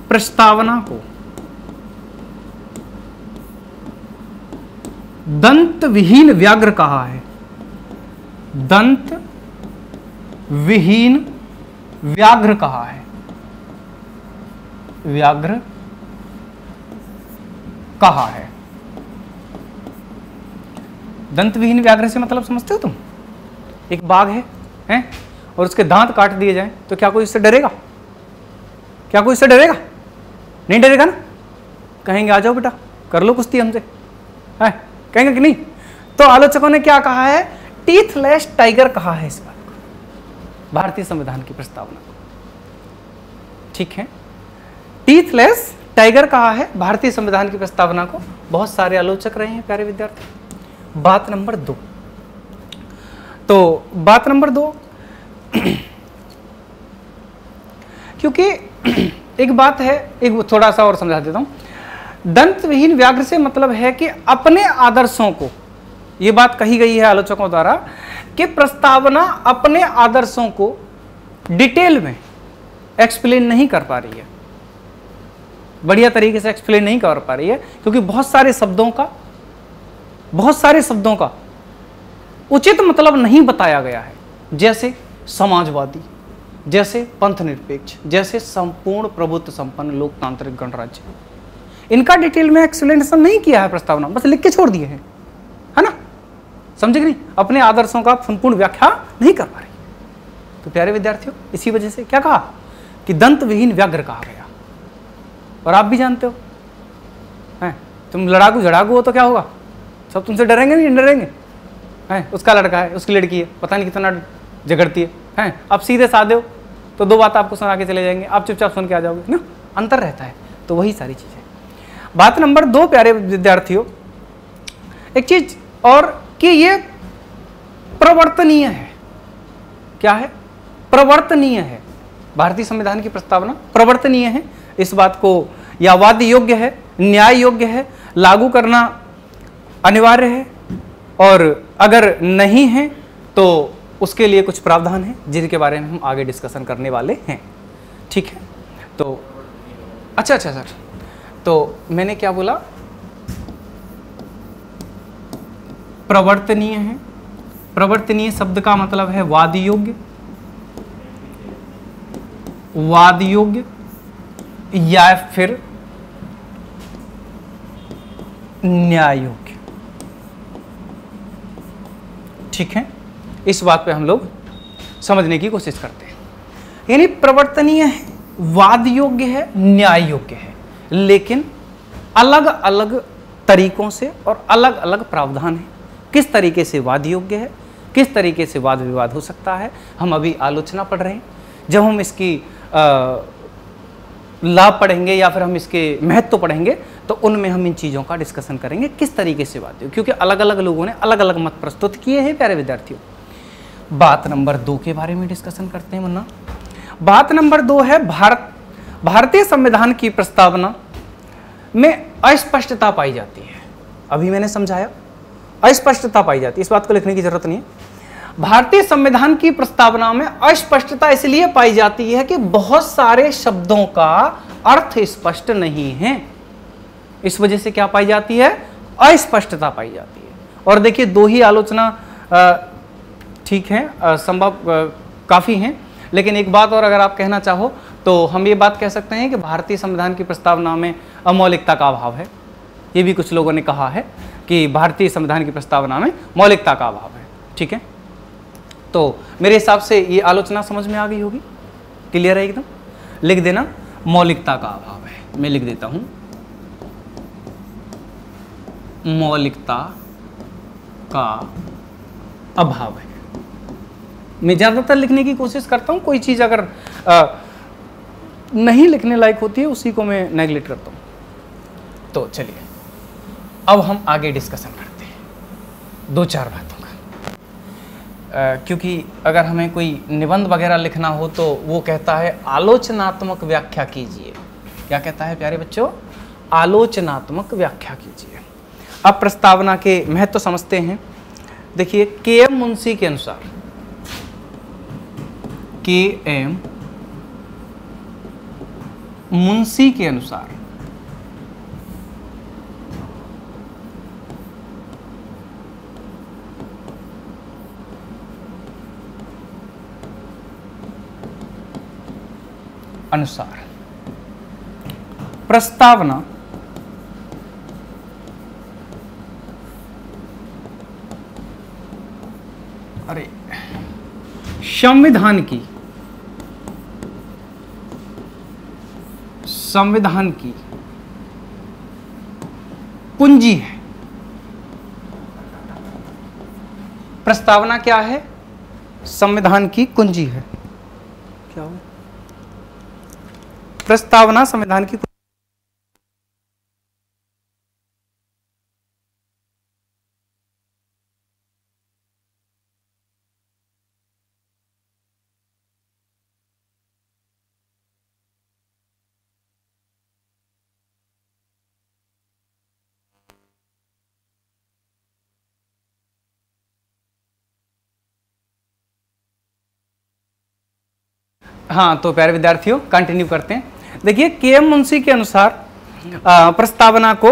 प्रस्तावना को दंत विहीन व्याघ्र कहा है। दंत विहीन व्याघ्र कहा है। व्याघ्र कहा है। दंत विहीन व्याघ्र से मतलब समझते हो तुम? एक बाघ है और उसके दांत काट दिए जाएं तो क्या कोई इससे डरेगा? क्या कोई इससे डरेगा? नहीं डरेगा ना। कहेंगे आ जाओ बेटा कर लो कुश्ती हमसे, है कहेंगे कि नहीं? तो आलोचकों ने क्या कहा है? टीथलेस टाइगर कहा है इस बात को, भारतीय संविधान की प्रस्तावना को। ठीक है, टीथलेस टाइगर कहा है भारतीय संविधान की प्रस्तावना को। बहुत सारे आलोचक रहे हैं प्यारे विद्यार्थी। बात नंबर 2, तो बात नंबर 2 क्योंकि एक बात है, एक थोड़ा सा और समझा देता हूं। दंत विहीन व्याघ्र से मतलब है कि अपने आदर्शों को, यह बात कही गई है आलोचकों द्वारा कि प्रस्तावना अपने आदर्शों को डिटेल में एक्सप्लेन नहीं कर पा रही है, बढ़िया तरीके से एक्सप्लेन नहीं कर पा रही है, क्योंकि बहुत सारे शब्दों का उचित मतलब नहीं बताया गया है। जैसे समाजवादी, जैसे पंथ निरपेक्ष, जैसे संपूर्ण प्रभुत्व संपन्न लोकतांत्रिक गणराज्य, इनका डिटेल में एक्सप्लेनेशन नहीं किया है प्रस्तावना, बस लिख के छोड़ दिए हैं, है ना? समझे कि नहीं? अपने आदर्शों का संपूर्ण व्याख्या नहीं कर पा रही। तो प्यारे विद्यार्थियों, इसी वजह से क्या कहा कि दंत विहीन व्याघ्र कहा गया। और आप भी जानते हो, हैं तुम लड़ाकू झड़ाकू हो तो क्या होगा? सब तुमसे डरेंगे नहीं डरेंगे? हैं उसका लड़का है, उसकी लड़की है, पता नहीं कितना झगड़ती है, हैं आप सीधे साधे हो तो 2 बात आपको सुना के चले जाएंगे, आप चुपचाप सुन के आ जाओगे ना, अंतर रहता है। तो वही सारी चीजें। बात नंबर 2 प्यारे विद्यार्थियों, एक चीज और कि ये प्रवर्तनीय है। क्या है? प्रवर्तनीय है। भारतीय संविधान की प्रस्तावना प्रवर्तनीय है, इस बात को या वाद्य योग्य है, न्याय योग्य है, लागू करना अनिवार्य है, और अगर नहीं है तो उसके लिए कुछ प्रावधान है जिनके बारे में हम आगे डिस्कशन करने वाले हैं। ठीक है, तो अच्छा सर, तो मैंने क्या बोला? प्रवर्तनीय है, प्रवर्तनीय शब्द का मतलब है वाद योग्य, वाद योग्य या फिर न्याय योग्य। ठीक है, इस बात पे हम लोग समझने की कोशिश करते हैं। यानी प्रवर्तनीय है, वाद योग्य है, न्याय योग्य है, लेकिन अलग अलग तरीकों से और अलग अलग प्रावधान है। किस तरीके से वाद योग्य है, किस तरीके से वाद विवाद हो सकता है, हम अभी आलोचना पढ़ रहे हैं। जब हम इसकी लाभ पढ़ेंगे या फिर हम इसके महत्व पढ़ेंगे तो उनमें हम इन चीज़ों का डिस्कशन करेंगे, किस तरीके से वाद, क्योंकि अलग अलग लोगों ने अलग अलग मत प्रस्तुत किए हैं प्यारे विद्यार्थियों। बात नंबर 2 के बारे में डिस्कशन करते हैं मुन्ना। बात नंबर 2 है भारतीय संविधान की प्रस्तावना में अस्पष्टता पाई जाती है। अभी मैंने समझाया, अस्पष्टता पाई जाती है, इस बात को लिखने की जरूरत नहीं है। भारतीय संविधान की प्रस्तावना में अस्पष्टता इसलिए पाई जाती है कि बहुत सारे शब्दों का अर्थ स्पष्ट नहीं है, इस वजह से क्या पाई जाती है, अस्पष्टता पाई जाती है। और देखिए 2 ही आलोचना ठीक है, संभव काफी हैं, लेकिन एक बात और अगर आप कहना चाहो तो हम ये बात कह सकते हैं कि भारतीय संविधान की प्रस्तावना में अमौलिकता का अभाव है। ये भी कुछ लोगों ने कहा है कि भारतीय संविधान की प्रस्तावना में मौलिकता का अभाव है। ठीक है, तो मेरे हिसाब से ये आलोचना समझ में आ गई होगी, क्लियर है एकदम। लिख देना मौलिकता का अभाव है, मैं लिख देता हूं मौलिकता का अभाव है। मैं ज्यादातर लिखने की कोशिश करता हूं, कोई चीज अगर नहीं लिखने लायक होती है उसी को मैं नेग्लेक्ट करता हूं। तो चलिए अब हम आगे डिस्कशन करते हैं 2-4 बातों का, क्योंकि अगर हमें कोई निबंध वगैरह लिखना हो तो वो कहता है आलोचनात्मक व्याख्या कीजिए। क्या कहता है प्यारे बच्चों, आलोचनात्मक व्याख्या कीजिए। अब प्रस्तावना के महत्व समझते हैं। देखिए के.एम. मुंशी के अनुसार, के.एम. मुंशी के अनुसार प्रस्तावना संविधान की कुंजी है। प्रस्तावना क्या है, संविधान की कुंजी है। क्या हो, प्रस्तावना संविधान की हाँ, तो प्यारे विद्यार्थियों कंटिन्यू करते हैं। देखिए के.एम. मुंशी के अनुसार प्रस्तावना को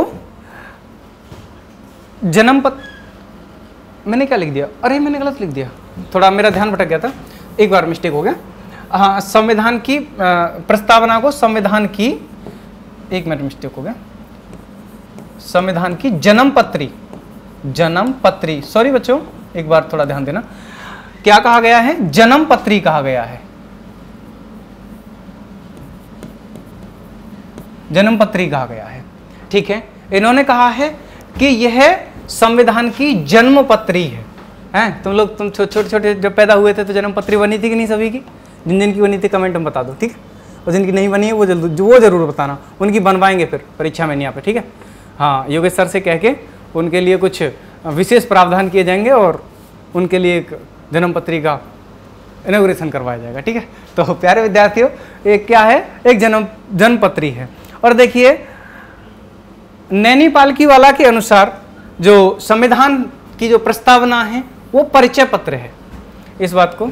मैंने क्या लिख दिया, अरे मैंने गलत लिख दिया, थोड़ा मेरा ध्यान भटक गया था, एक बार मिस्टेक हो गया। हाँ, संविधान की प्रस्तावना को संविधान की, एक मिनट मिस्टेक हो गया, संविधान की जन्मपत्री, सॉरी बच्चों एक बार थोड़ा ध्यान देना, क्या कहा गया है, जन्मपत्री कहा गया है, जन्मपत्री कहा गया है। ठीक है, इन्होंने कहा है कि यह संविधान की जन्मपत्री है। हैं तुम लोग, तुम छोटे छोटे जब पैदा हुए थे तो जन्मपत्री बनी थी कि नहीं सभी की? जिन जिन की बनी थी कमेंट में बता दो, ठीक है। और जिनकी नहीं बनी है वो जरूर बताना, उनकी बनवाएंगे फिर परीक्षा में नहीं यहाँ पे, ठीक है। हाँ, योगेश सर से कह के उनके लिए कुछ विशेष प्रावधान किए जाएंगे और उनके लिए एक जन्मपत्री का इनॉग्रेशन करवाया जाएगा, ठीक है। तो प्यारे विद्यार्थियों, एक क्या है, एक जन्मपत्री है। और देखिए नैनी पालकीवाला के अनुसार जो संविधान की जो प्रस्तावना है वो परिचय पत्र है। इस बात को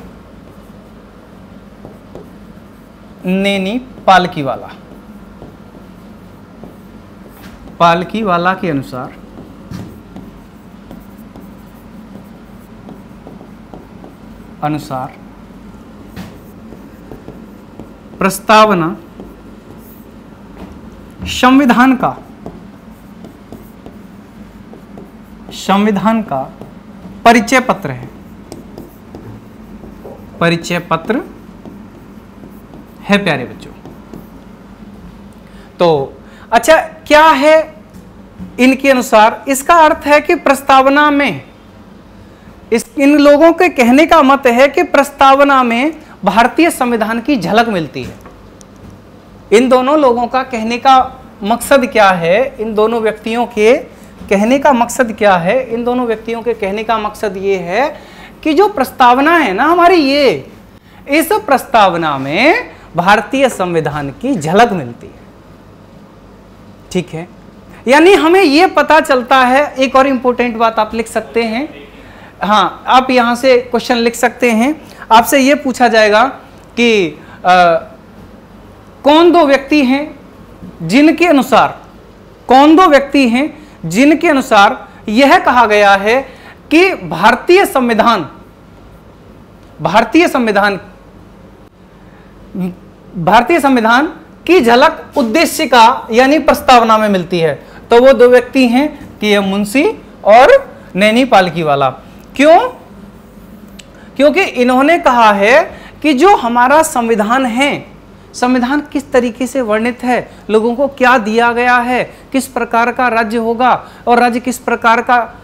नैनी पालकीवाला के अनुसार अनुसार प्रस्तावना संविधान का परिचय पत्र है, परिचय पत्र है प्यारे बच्चों। तो अच्छा, क्या है इनके अनुसार? इसका अर्थ है कि प्रस्तावना में इन लोगों के कहने का मत है कि प्रस्तावना में भारतीय संविधान की झलक मिलती है। इन दोनों लोगों का कहने का मकसद क्या है? इन दोनों व्यक्तियों के कहने का मकसद क्या है? इन दोनों व्यक्तियों के कहने का मकसद ये है कि जो प्रस्तावना है ना हमारी, ये इस प्रस्तावना में भारतीय संविधान की झलक मिलती है। ठीक है, यानी हमें यह पता चलता है। एक और इंपॉर्टेंट बात आप लिख सकते हैं, हाँ, आप यहां से क्वेश्चन लिख सकते हैं। आपसे यह पूछा जाएगा कि कौन दो व्यक्ति हैं जिनके अनुसार यह कहा गया है कि भारतीय संविधान की झलक उद्देश्य का यानी प्रस्तावना में मिलती है। तो वो दो व्यक्ति हैं कि मुंशी और नैनी पालकीवाला। क्यों? क्योंकि इन्होंने कहा है कि जो हमारा संविधान है, संविधान किस तरीके से वर्णित है, लोगों को क्या दिया गया है, किस प्रकार का राज्य होगा और राज्य किस प्रकार का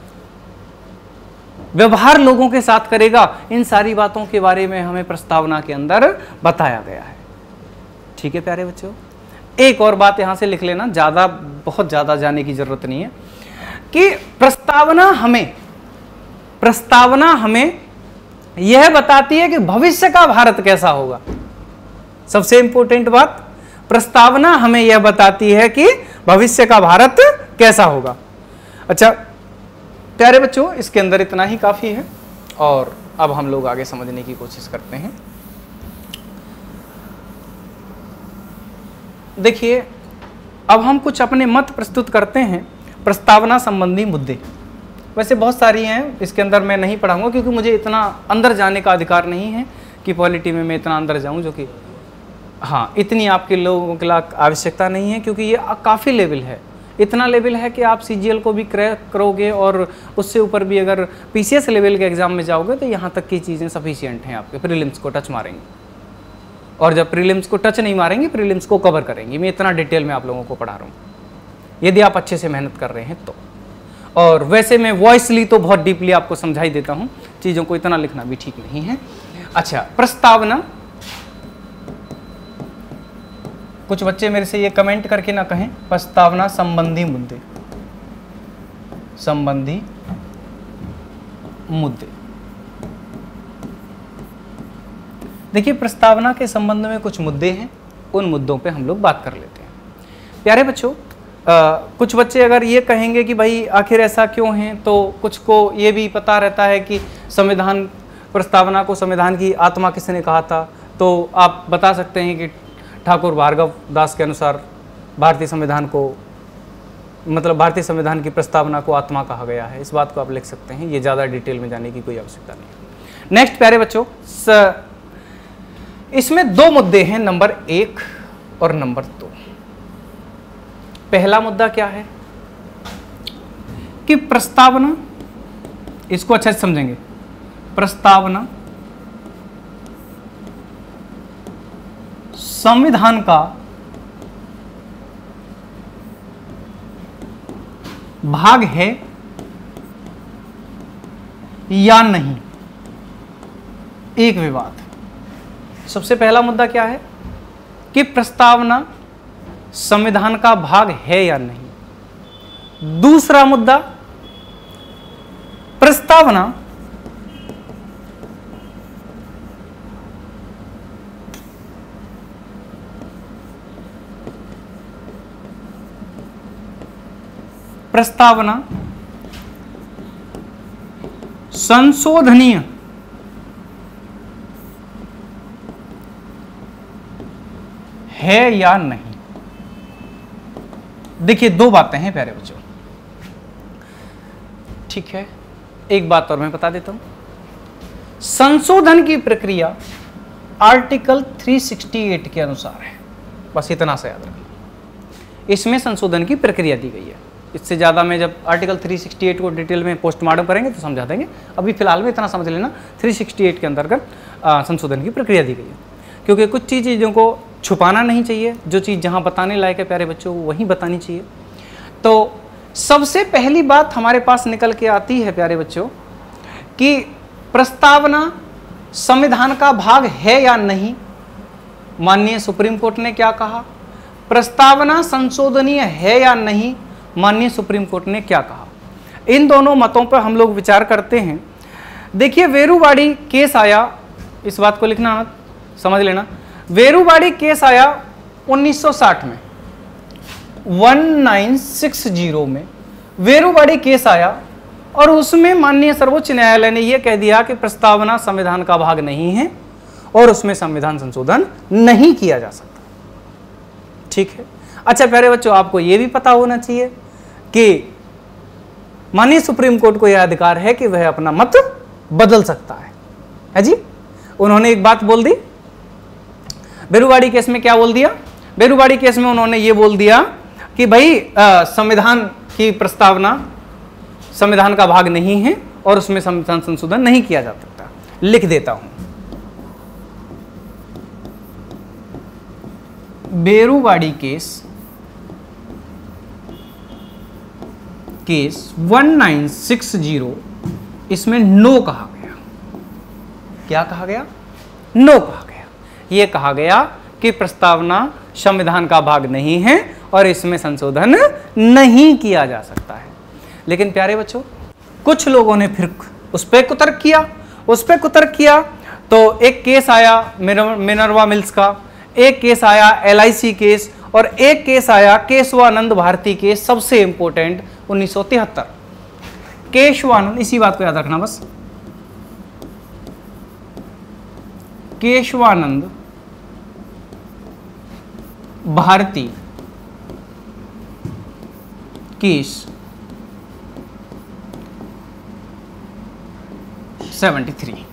व्यवहार लोगों के साथ करेगा, इन सारी बातों के बारे में हमें प्रस्तावना के अंदर बताया गया है। ठीक है प्यारे बच्चों, एक और बात यहां से लिख लेना, बहुत ज्यादा जाने की जरूरत नहीं है, कि प्रस्तावना हमें यह बताती है कि भविष्य का भारत कैसा होगा। सबसे इंपॉर्टेंट बात, प्रस्तावना हमें यह बताती है कि भविष्य का भारत कैसा होगा। अच्छा प्यारे बच्चों, इसके अंदर इतना ही काफी है और अब हम लोग आगे समझने की कोशिश करते हैं। देखिए, अब हम कुछ अपने मत प्रस्तुत करते हैं प्रस्तावना संबंधी मुद्दे। वैसे बहुत सारी हैं, इसके अंदर मैं नहीं पढ़ाऊंगा क्योंकि मुझे इतना अंदर जाने का अधिकार नहीं है कि पॉलिटी में मैं इतना अंदर जाऊं, जो कि हाँ, इतनी आपके लोगों के लिए आवश्यकता नहीं है, क्योंकि ये काफ़ी लेवल है। इतना लेवल है कि आप CGL को भी क्रैक करोगे और उससे ऊपर भी अगर PCS लेवल के एग्जाम में जाओगे तो यहाँ तक की चीज़ें सफिशिएंट हैं, आपके प्रीलिम्स को टच मारेंगे। और जब प्रीलिम्स को टच नहीं मारेंगे, प्रीलिम्स को कवर करेंगे। मैं इतना डिटेल में आप लोगों को पढ़ा रहा हूँ, यदि आप अच्छे से मेहनत कर रहे हैं तो। और वैसे मैं वॉइसली तो बहुत डीपली आपको समझाई देता हूँ, चीज़ों को इतना लिखना भी ठीक नहीं है। अच्छा, प्रस्तावना, कुछ बच्चे मेरे से ये कमेंट करके ना कहें, प्रस्तावना संबंधी मुद्दे। देखिए, प्रस्तावना के संबंध में कुछ मुद्दे हैं, उन मुद्दों पे हम लोग बात कर लेते हैं। प्यारे बच्चों, कुछ बच्चे अगर ये कहेंगे कि भाई आखिर ऐसा क्यों है, तो कुछ को ये भी पता रहता है कि प्रस्तावना को संविधान की आत्मा किसने कहा था। तो आप बता सकते हैं कि ठाकुर भार्गव दास के अनुसार भारतीय संविधान की प्रस्तावना को आत्मा कहा गया है। इस बात को आप लिख सकते हैं, ये ज़्यादा डिटेल में जाने की कोई आवश्यकता नहीं है। नेक्स्ट प्यारे बच्चों, इसमें दो मुद्दे हैं, नंबर 1 और नंबर 2। पहला मुद्दा क्या है कि प्रस्तावना, इसको अच्छे से समझेंगे, प्रस्तावना संविधान का भाग है या नहीं, एक विवाद। सबसे पहला मुद्दा क्या है कि प्रस्तावना संविधान का भाग है या नहीं। दूसरा मुद्दा, प्रस्तावना संशोधनीय है या नहीं। देखिए, दो बातें हैं प्यारे बच्चों, ठीक है। एक बात और मैं बता देता हूं संशोधन की प्रक्रिया आर्टिकल 368 के अनुसार है। बस इतना सा याद रखना, इसमें संशोधन की प्रक्रिया दी गई है। इससे ज़्यादा में जब आर्टिकल 368 को डिटेल में पोस्टमार्टम करेंगे तो समझा देंगे। अभी फिलहाल में इतना समझ लेना, 368 के अंतर्गत संशोधन की प्रक्रिया दी गई है। क्योंकि कुछ चीज़ों को छुपाना नहीं चाहिए, जो चीज़ जहाँ बताने लायक है प्यारे बच्चों वो वहीं बतानी चाहिए। तो सबसे पहली बात हमारे पास निकल के आती है प्यारे बच्चों कि प्रस्तावना संविधान का भाग है या नहीं। माननीय सुप्रीम कोर्ट ने क्या कहा? प्रस्तावना संशोधनीय है या नहीं, माननीय सुप्रीम कोर्ट ने क्या कहा। इन दोनों मतों पर हम लोग विचार करते हैं। देखिए वेरूवाड़ी केस आया, इस बात को लिखना मत, समझ लेना। वेरूवाड़ी केस आया 1960 में, 1960 में वेरूवाड़ी केस आया और उसमें माननीय सर्वोच्च न्यायालय ने यह कह दिया कि प्रस्तावना संविधान का भाग नहीं है और उसमें संविधान संशोधन नहीं किया जा सकता। ठीक है। अच्छा प्यारे बच्चों, आपको यह भी पता होना चाहिए कि माननीय सुप्रीम कोर्ट को यह अधिकार है कि वह अपना मत बदल सकता है जी। उन्होंने एक बात बोल दी बेरूवाड़ी केस में। क्या बोल दिया? बेरूवाड़ी केस में उन्होंने ये बोल दिया कि भाई संविधान की प्रस्तावना संविधान का भाग नहीं है और उसमें संविधान संशोधन नहीं किया जा सकता। लिख देता हूं, बेरूवाड़ी केस 1960, इसमें नो कहा गया। क्या कहा गया? नो कहा गया। यह कहा गया कि प्रस्तावना संविधान का भाग नहीं है और इसमें संशोधन नहीं किया जा सकता है। लेकिन प्यारे बच्चों, कुछ लोगों ने फिर उस पर कुतर्क किया। तो एक केस आया मिनर्वा मिल्स का, एक केस आया LIC केस और एक केस आया केशवानंद भारती केस। सबसे इंपॉर्टेंट 1973 केशवानंद, इसी बात को याद रखना बस, केशवानंद भारती केस 73।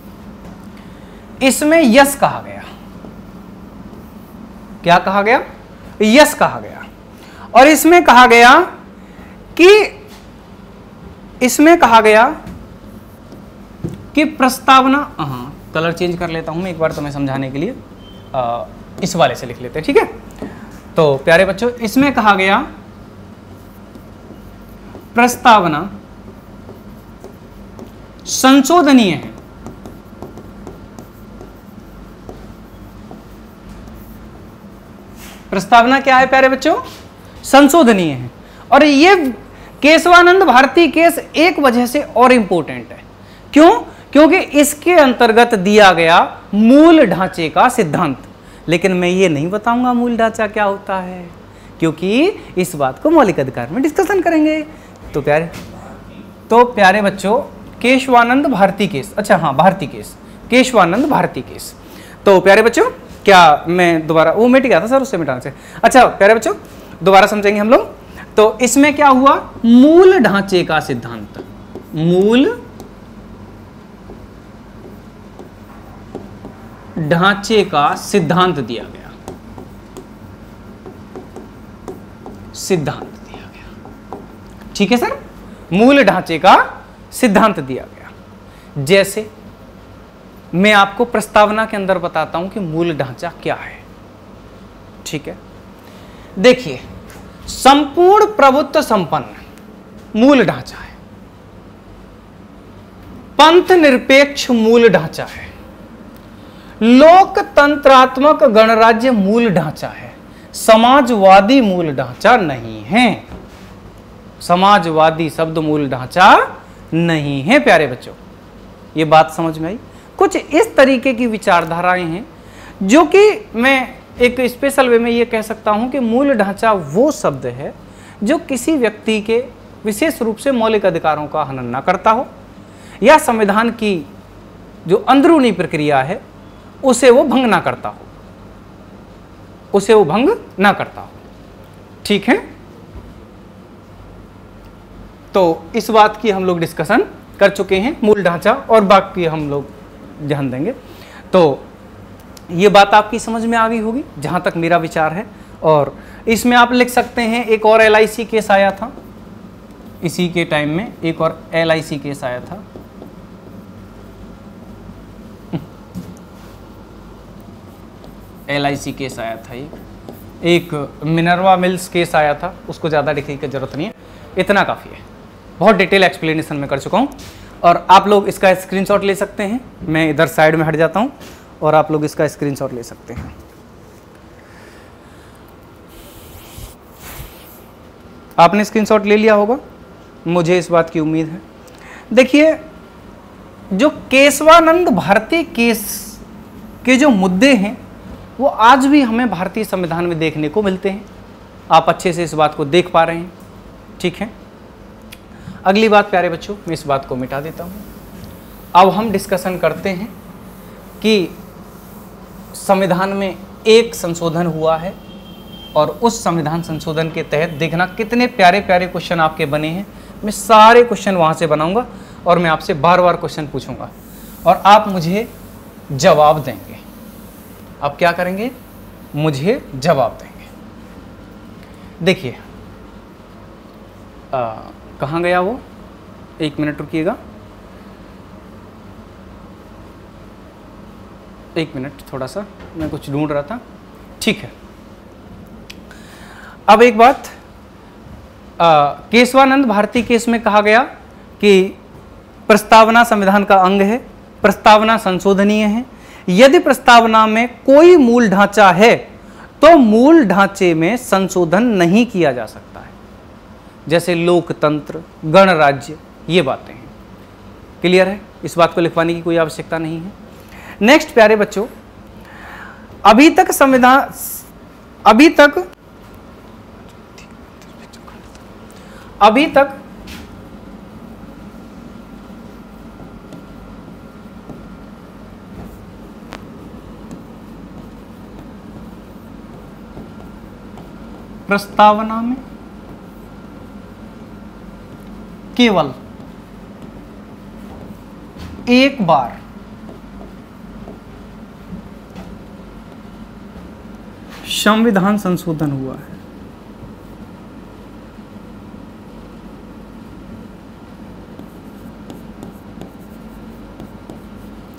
इसमें यस कहा गया। क्या कहा गया? यस कहा गया। और इसमें कहा गया कि प्रस्तावना, कलर चेंज कर लेता हूं मैं एक बार तुम्हें समझाने के लिए, इस वाले से लिख लेते हैं। ठीक है। तो प्यारे बच्चों, इसमें कहा गया प्रस्तावना संशोधनीय है। प्रस्तावना क्या है प्यारे बच्चों? संशोधनीय है। और ये केशवानंद भारती केस एक वजह से और इंपॉर्टेंट है। क्यों? क्योंकि इसके अंतर्गत दिया गया मूल ढांचे का सिद्धांत। लेकिन मैं ये नहीं बताऊंगा मूल ढांचा क्या होता है, क्योंकि इस बात को मौलिक अधिकार में डिस्कशन करेंगे। तो प्यारे बच्चों, केशवानंद भारती केस, अच्छा हाँ भारती केस, केशवानंद भारती केस। तो प्यारे बच्चों, क्या मैं दोबारा, वो मिट गया था सर, उससे मिटाने से। अच्छा प्यारे बच्चों, दोबारा समझेंगे हम लोग। तो इसमें क्या हुआ? मूल ढांचे का सिद्धांत, मूल ढांचे का सिद्धांत दिया गया, सिद्धांत दिया गया। ठीक है सर, मूल ढांचे का सिद्धांत दिया गया। जैसे मैं आपको प्रस्तावना के अंदर बताता हूं कि मूल ढांचा क्या है। ठीक है, देखिए, संपूर्ण प्रभुत्व संपन्न मूल ढांचा है, पंथ निरपेक्ष मूल ढांचा है, लोकतंत्रात्मक गणराज्य मूल ढांचा है, समाजवादी मूल ढांचा नहीं है। समाजवादी शब्द मूल ढांचा नहीं है प्यारे बच्चों। ये बात समझ में आई? कुछ इस तरीके की विचारधाराएं हैं जो कि मैं एक स्पेशल वे में ये कह सकता हूं कि मूल ढांचा वो शब्द है जो किसी व्यक्ति के विशेष रूप से मौलिक अधिकारों का हनन न करता हो या संविधान की जो अंदरूनी प्रक्रिया है उसे वो भंग ना करता हो, उसे वो भंग ना करता हो। ठीक है, तो इस बात की हम लोग डिस्कशन कर चुके हैं, मूल ढांचा, और बाकी हम लोग ध्यान देंगे। तो ये बात आपकी समझ में आ गई होगी जहाँ तक मेरा विचार है। और इसमें आप लिख सकते हैं एक और LIC केस आया था, इसी के टाइम में एक और LIC केस आया था, LIC केस आया था, एक मिनर्वा मिल्स केस आया था, उसको ज़्यादा लिखने की जरूरत नहीं है, इतना काफ़ी है, बहुत डिटेल एक्सप्लेनेशन में कर चुका हूँ। और आप लोग इसका स्क्रीनशॉट ले सकते हैं, मैं इधर साइड में हट जाता हूँ और आप लोग इसका स्क्रीनशॉट ले सकते हैं। आपने स्क्रीनशॉट ले लिया होगा, मुझे इस बात की उम्मीद है। देखिए, जो केशवानंद भारती केस के जो मुद्दे हैं वो आज भी हमें भारतीय संविधान में देखने को मिलते हैं। आप अच्छे से इस बात को देख पा रहे हैं, ठीक है। अगली बात प्यारे बच्चों, मैं इस बात को मिटा देता हूँ। अब हम डिस्कशन करते हैं कि संविधान में एक संशोधन हुआ है और उस संविधान संशोधन के तहत देखना कितने प्यारे प्यारे क्वेश्चन आपके बने हैं। मैं सारे क्वेश्चन वहाँ से बनाऊंगा और मैं आपसे बार बार क्वेश्चन पूछूंगा और आप मुझे जवाब देंगे। आप क्या करेंगे? मुझे जवाब देंगे। देखिए, कहाँ गया वो? एक मिनट रुकिएगा, एक मिनट, थोड़ा सा मैं कुछ ढूंढ रहा था। ठीक है, अब एक बात, केशवानंद भारती केस में कहा गया कि प्रस्तावना संविधान का अंग है, प्रस्तावना संशोधनीय है। यदि प्रस्तावना में कोई मूल ढांचा है तो मूल ढांचे में संशोधन नहीं किया जा सकता है, जैसे लोकतंत्र, गणराज्य, ये बातें हैं। क्लियर है? इस बात को लिखवाने की कोई आवश्यकता नहीं है। नेक्स्ट प्यारे बच्चों, अभी तक प्रस्तावना में केवल एक बार संविधान संशोधन हुआ है।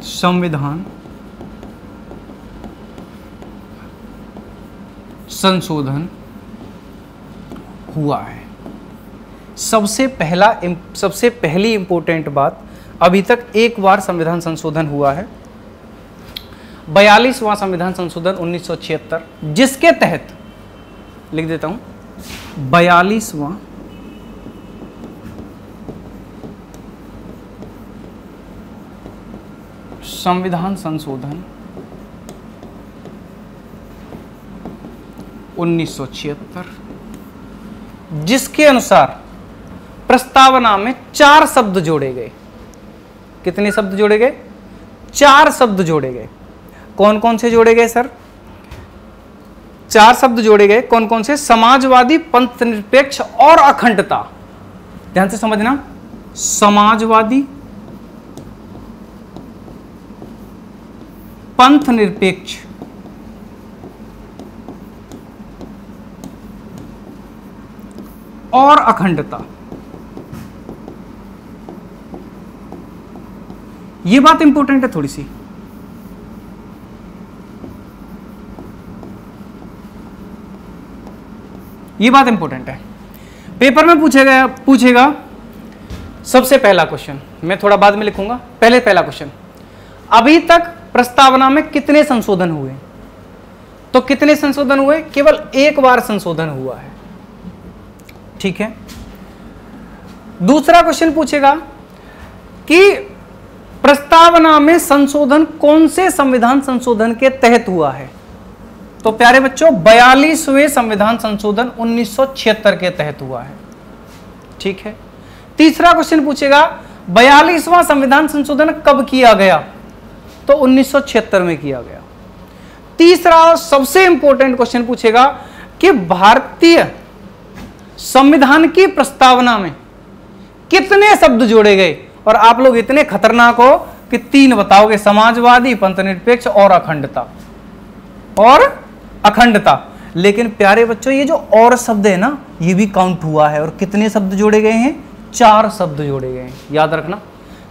संविधान संशोधन हुआ है। सबसे पहली इंपॉर्टेंट बात, अभी तक एक बार संविधान संशोधन हुआ है, 42वां संविधान संशोधन 1976, जिसके तहत, लिख देता हूं, 42वां संविधान संशोधन 1976, जिसके अनुसार प्रस्तावना में 4 शब्द जोड़े गए। कितने शब्द जोड़े गए? 4 शब्द जोड़े गए। कौन कौन से जोड़े गए सर? 4 शब्द जोड़े गए। कौन कौन से? समाजवादी, पंथ निरपेक्ष और अखंडता। ध्यान से समझना, समाजवादी, पंथ निरपेक्ष और अखंडता। ये बात इंपॉर्टेंट है थोड़ी सी। ये बात इंपॉर्टेंट है, पेपर में पूछेगा। सबसे पहला क्वेश्चन मैं थोड़ा बाद में लिखूंगा, पहला क्वेश्चन, अभी तक प्रस्तावना में कितने संशोधन हुए? तो कितने संशोधन हुए? केवल एक बार संशोधन हुआ है। ठीक है। दूसरा क्वेश्चन पूछेगा कि प्रस्तावना में संशोधन कौन से संविधान संशोधन के तहत हुआ है? तो प्यारे बच्चों, 42वें संविधान संशोधन 1976 के तहत हुआ है। ठीक है। तीसरा क्वेश्चन पूछेगा 42वां संविधान संशोधन कब किया गया? तो 1976 में किया गया। तीसरा और सबसे इंपॉर्टेंट क्वेश्चन पूछेगा कि भारतीय संविधान की प्रस्तावना में कितने शब्द जोड़े गए? और आप लोग इतने खतरनाक हो कि 3 बताओगे, समाजवादी, पंथनिरपेक्ष और अखंडता, और अखंडता। लेकिन प्यारे बच्चों ये जो और शब्द है ना, ये भी काउंट हुआ है, और कितने शब्द जोड़े गए हैं? 4 शब्द जोड़े गए हैं। याद रखना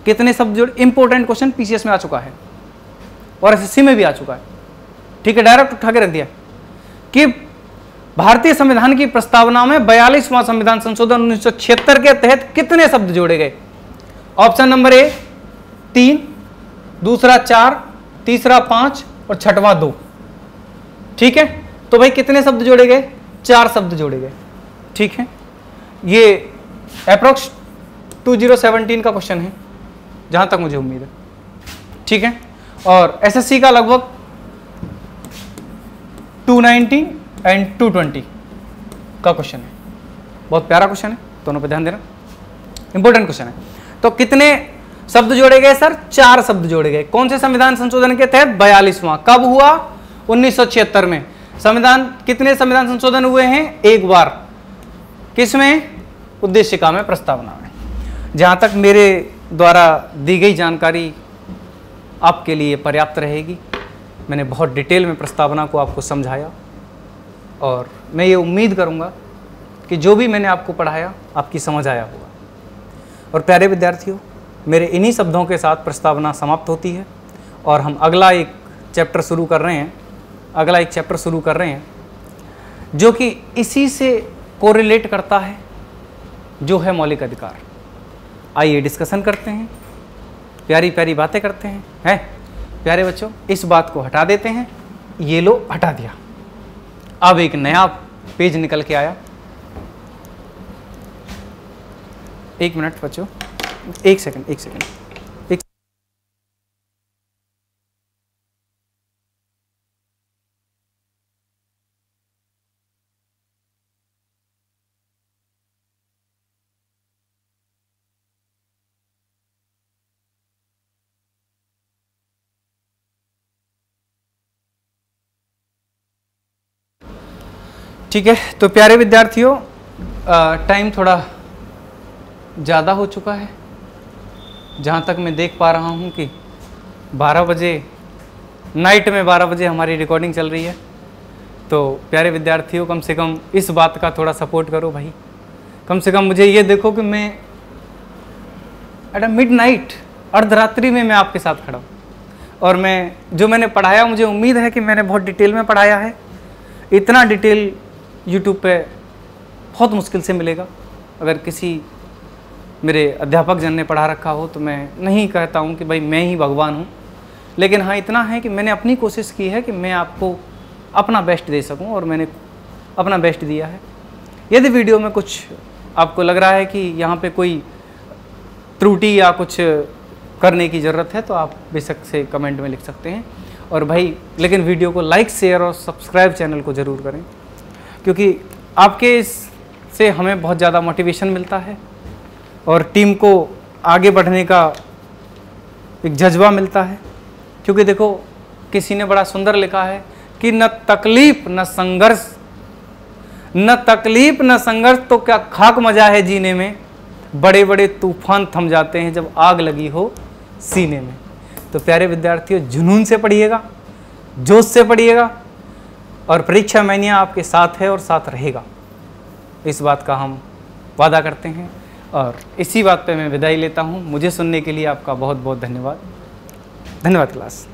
कितने शब्द जोड़े। इंपॉर्टेंट क्वेश्चन पीसीएस में आ चुका है और एसएससी में भी आ चुका है, ठीक है, डायरेक्ट उठा के रख दिया कि भारतीय संविधान की प्रस्तावना में 42वां संविधान संशोधन 1976 के तहत कितने शब्द जोड़े गए? ऑप्शन नंबर ए 3, दूसरा 4, तीसरा 5 और छठवां 2। ठीक है, तो भाई कितने शब्द जोड़े गए? 4 शब्द जोड़े गए। ठीक है, ये अप्रोक्स 2017 का क्वेश्चन है जहां तक मुझे उम्मीद है। ठीक है, और एसएससी का लगभग 290 एंड 220 का क्वेश्चन है। बहुत प्यारा क्वेश्चन है, दोनों पे ध्यान देना, इंपॉर्टेंट क्वेश्चन है। तो कितने शब्द जोड़े गए सर? 4 शब्द जोड़े गए। कौन से संविधान संशोधन के तहत? 42वां। कब हुआ? 1976 में। संविधान, कितने संविधान संशोधन हुए हैं? एक बार। किसमें? उद्देशिका में, प्रस्तावना में। जहां तक मेरे द्वारा दी गई जानकारी आपके लिए पर्याप्त रहेगी। मैंने बहुत डिटेल में प्रस्तावना को आपको समझाया, और मैं ये उम्मीद करूंगा कि जो भी मैंने आपको पढ़ाया आपकी समझ आया होगा। और प्यारे विद्यार्थियों, मेरे इन्हीं शब्दों के साथ प्रस्तावना समाप्त होती है, और हम अगला एक चैप्टर शुरू कर रहे हैं जो कि इसी से कोरिलेट करता है, जो है मौलिक अधिकार। आइए डिस्कशन करते हैं, प्यारी प्यारी बातें करते हैं। हैं प्यारे बच्चों, इस बात को हटा देते हैं। ये लो, हटा दिया। अब एक नया पेज निकल के आया। 1 मिनट बच्चों, 1 सेकंड। ठीक है, तो प्यारे विद्यार्थियों, टाइम थोड़ा ज़्यादा हो चुका है। जहाँ तक मैं देख पा रहा हूँ कि 12 बजे, नाइट में 12 बजे हमारी रिकॉर्डिंग चल रही है। तो प्यारे विद्यार्थियों, कम से कम इस बात का थोड़ा सपोर्ट करो भाई। कम से कम मुझे ये देखो कि मैं एट मिडनाइट, अर्धरात्रि में मैं आपके साथ खड़ा हूँ, और मैंने पढ़ाया, मुझे उम्मीद है कि मैंने बहुत डिटेल में पढ़ाया है। इतना डिटेल यूट्यूब पे बहुत मुश्किल से मिलेगा। अगर किसी मेरे अध्यापक जन ने पढ़ा रखा हो तो मैं नहीं कहता हूँ कि भाई मैं ही भगवान हूँ, लेकिन हाँ इतना है कि मैंने अपनी कोशिश की है कि मैं आपको अपना बेस्ट दे सकूँ, और मैंने अपना बेस्ट दिया है। यदि वीडियो में कुछ आपको लग रहा है कि यहाँ पे कोई त्रुटि या कुछ करने की ज़रूरत है तो आप बेशक से कमेंट में लिख सकते हैं। और भाई लेकिन वीडियो को लाइक, शेयर और सब्सक्राइब चैनल को ज़रूर करें, क्योंकि आपके इससे हमें बहुत ज़्यादा मोटिवेशन मिलता है और टीम को आगे बढ़ने का एक जज्बा मिलता है। क्योंकि देखो, किसी ने बड़ा सुंदर लिखा है कि न तकलीफ न संघर्ष, न तकलीफ न संघर्ष तो क्या खाक मजा है जीने में, बड़े बड़े तूफान थम जाते हैं जब आग लगी हो सीने में। तो प्यारे विद्यार्थियों, जुनून से पढ़िएगा, जोश से पढ़िएगा, और परीक्षा मैनिया आपके साथ है और साथ रहेगा, इस बात का हम वादा करते हैं। और इसी बात पे मैं विदाई लेता हूँ। मुझे सुनने के लिए आपका बहुत बहुत धन्यवाद। धन्यवाद क्लास।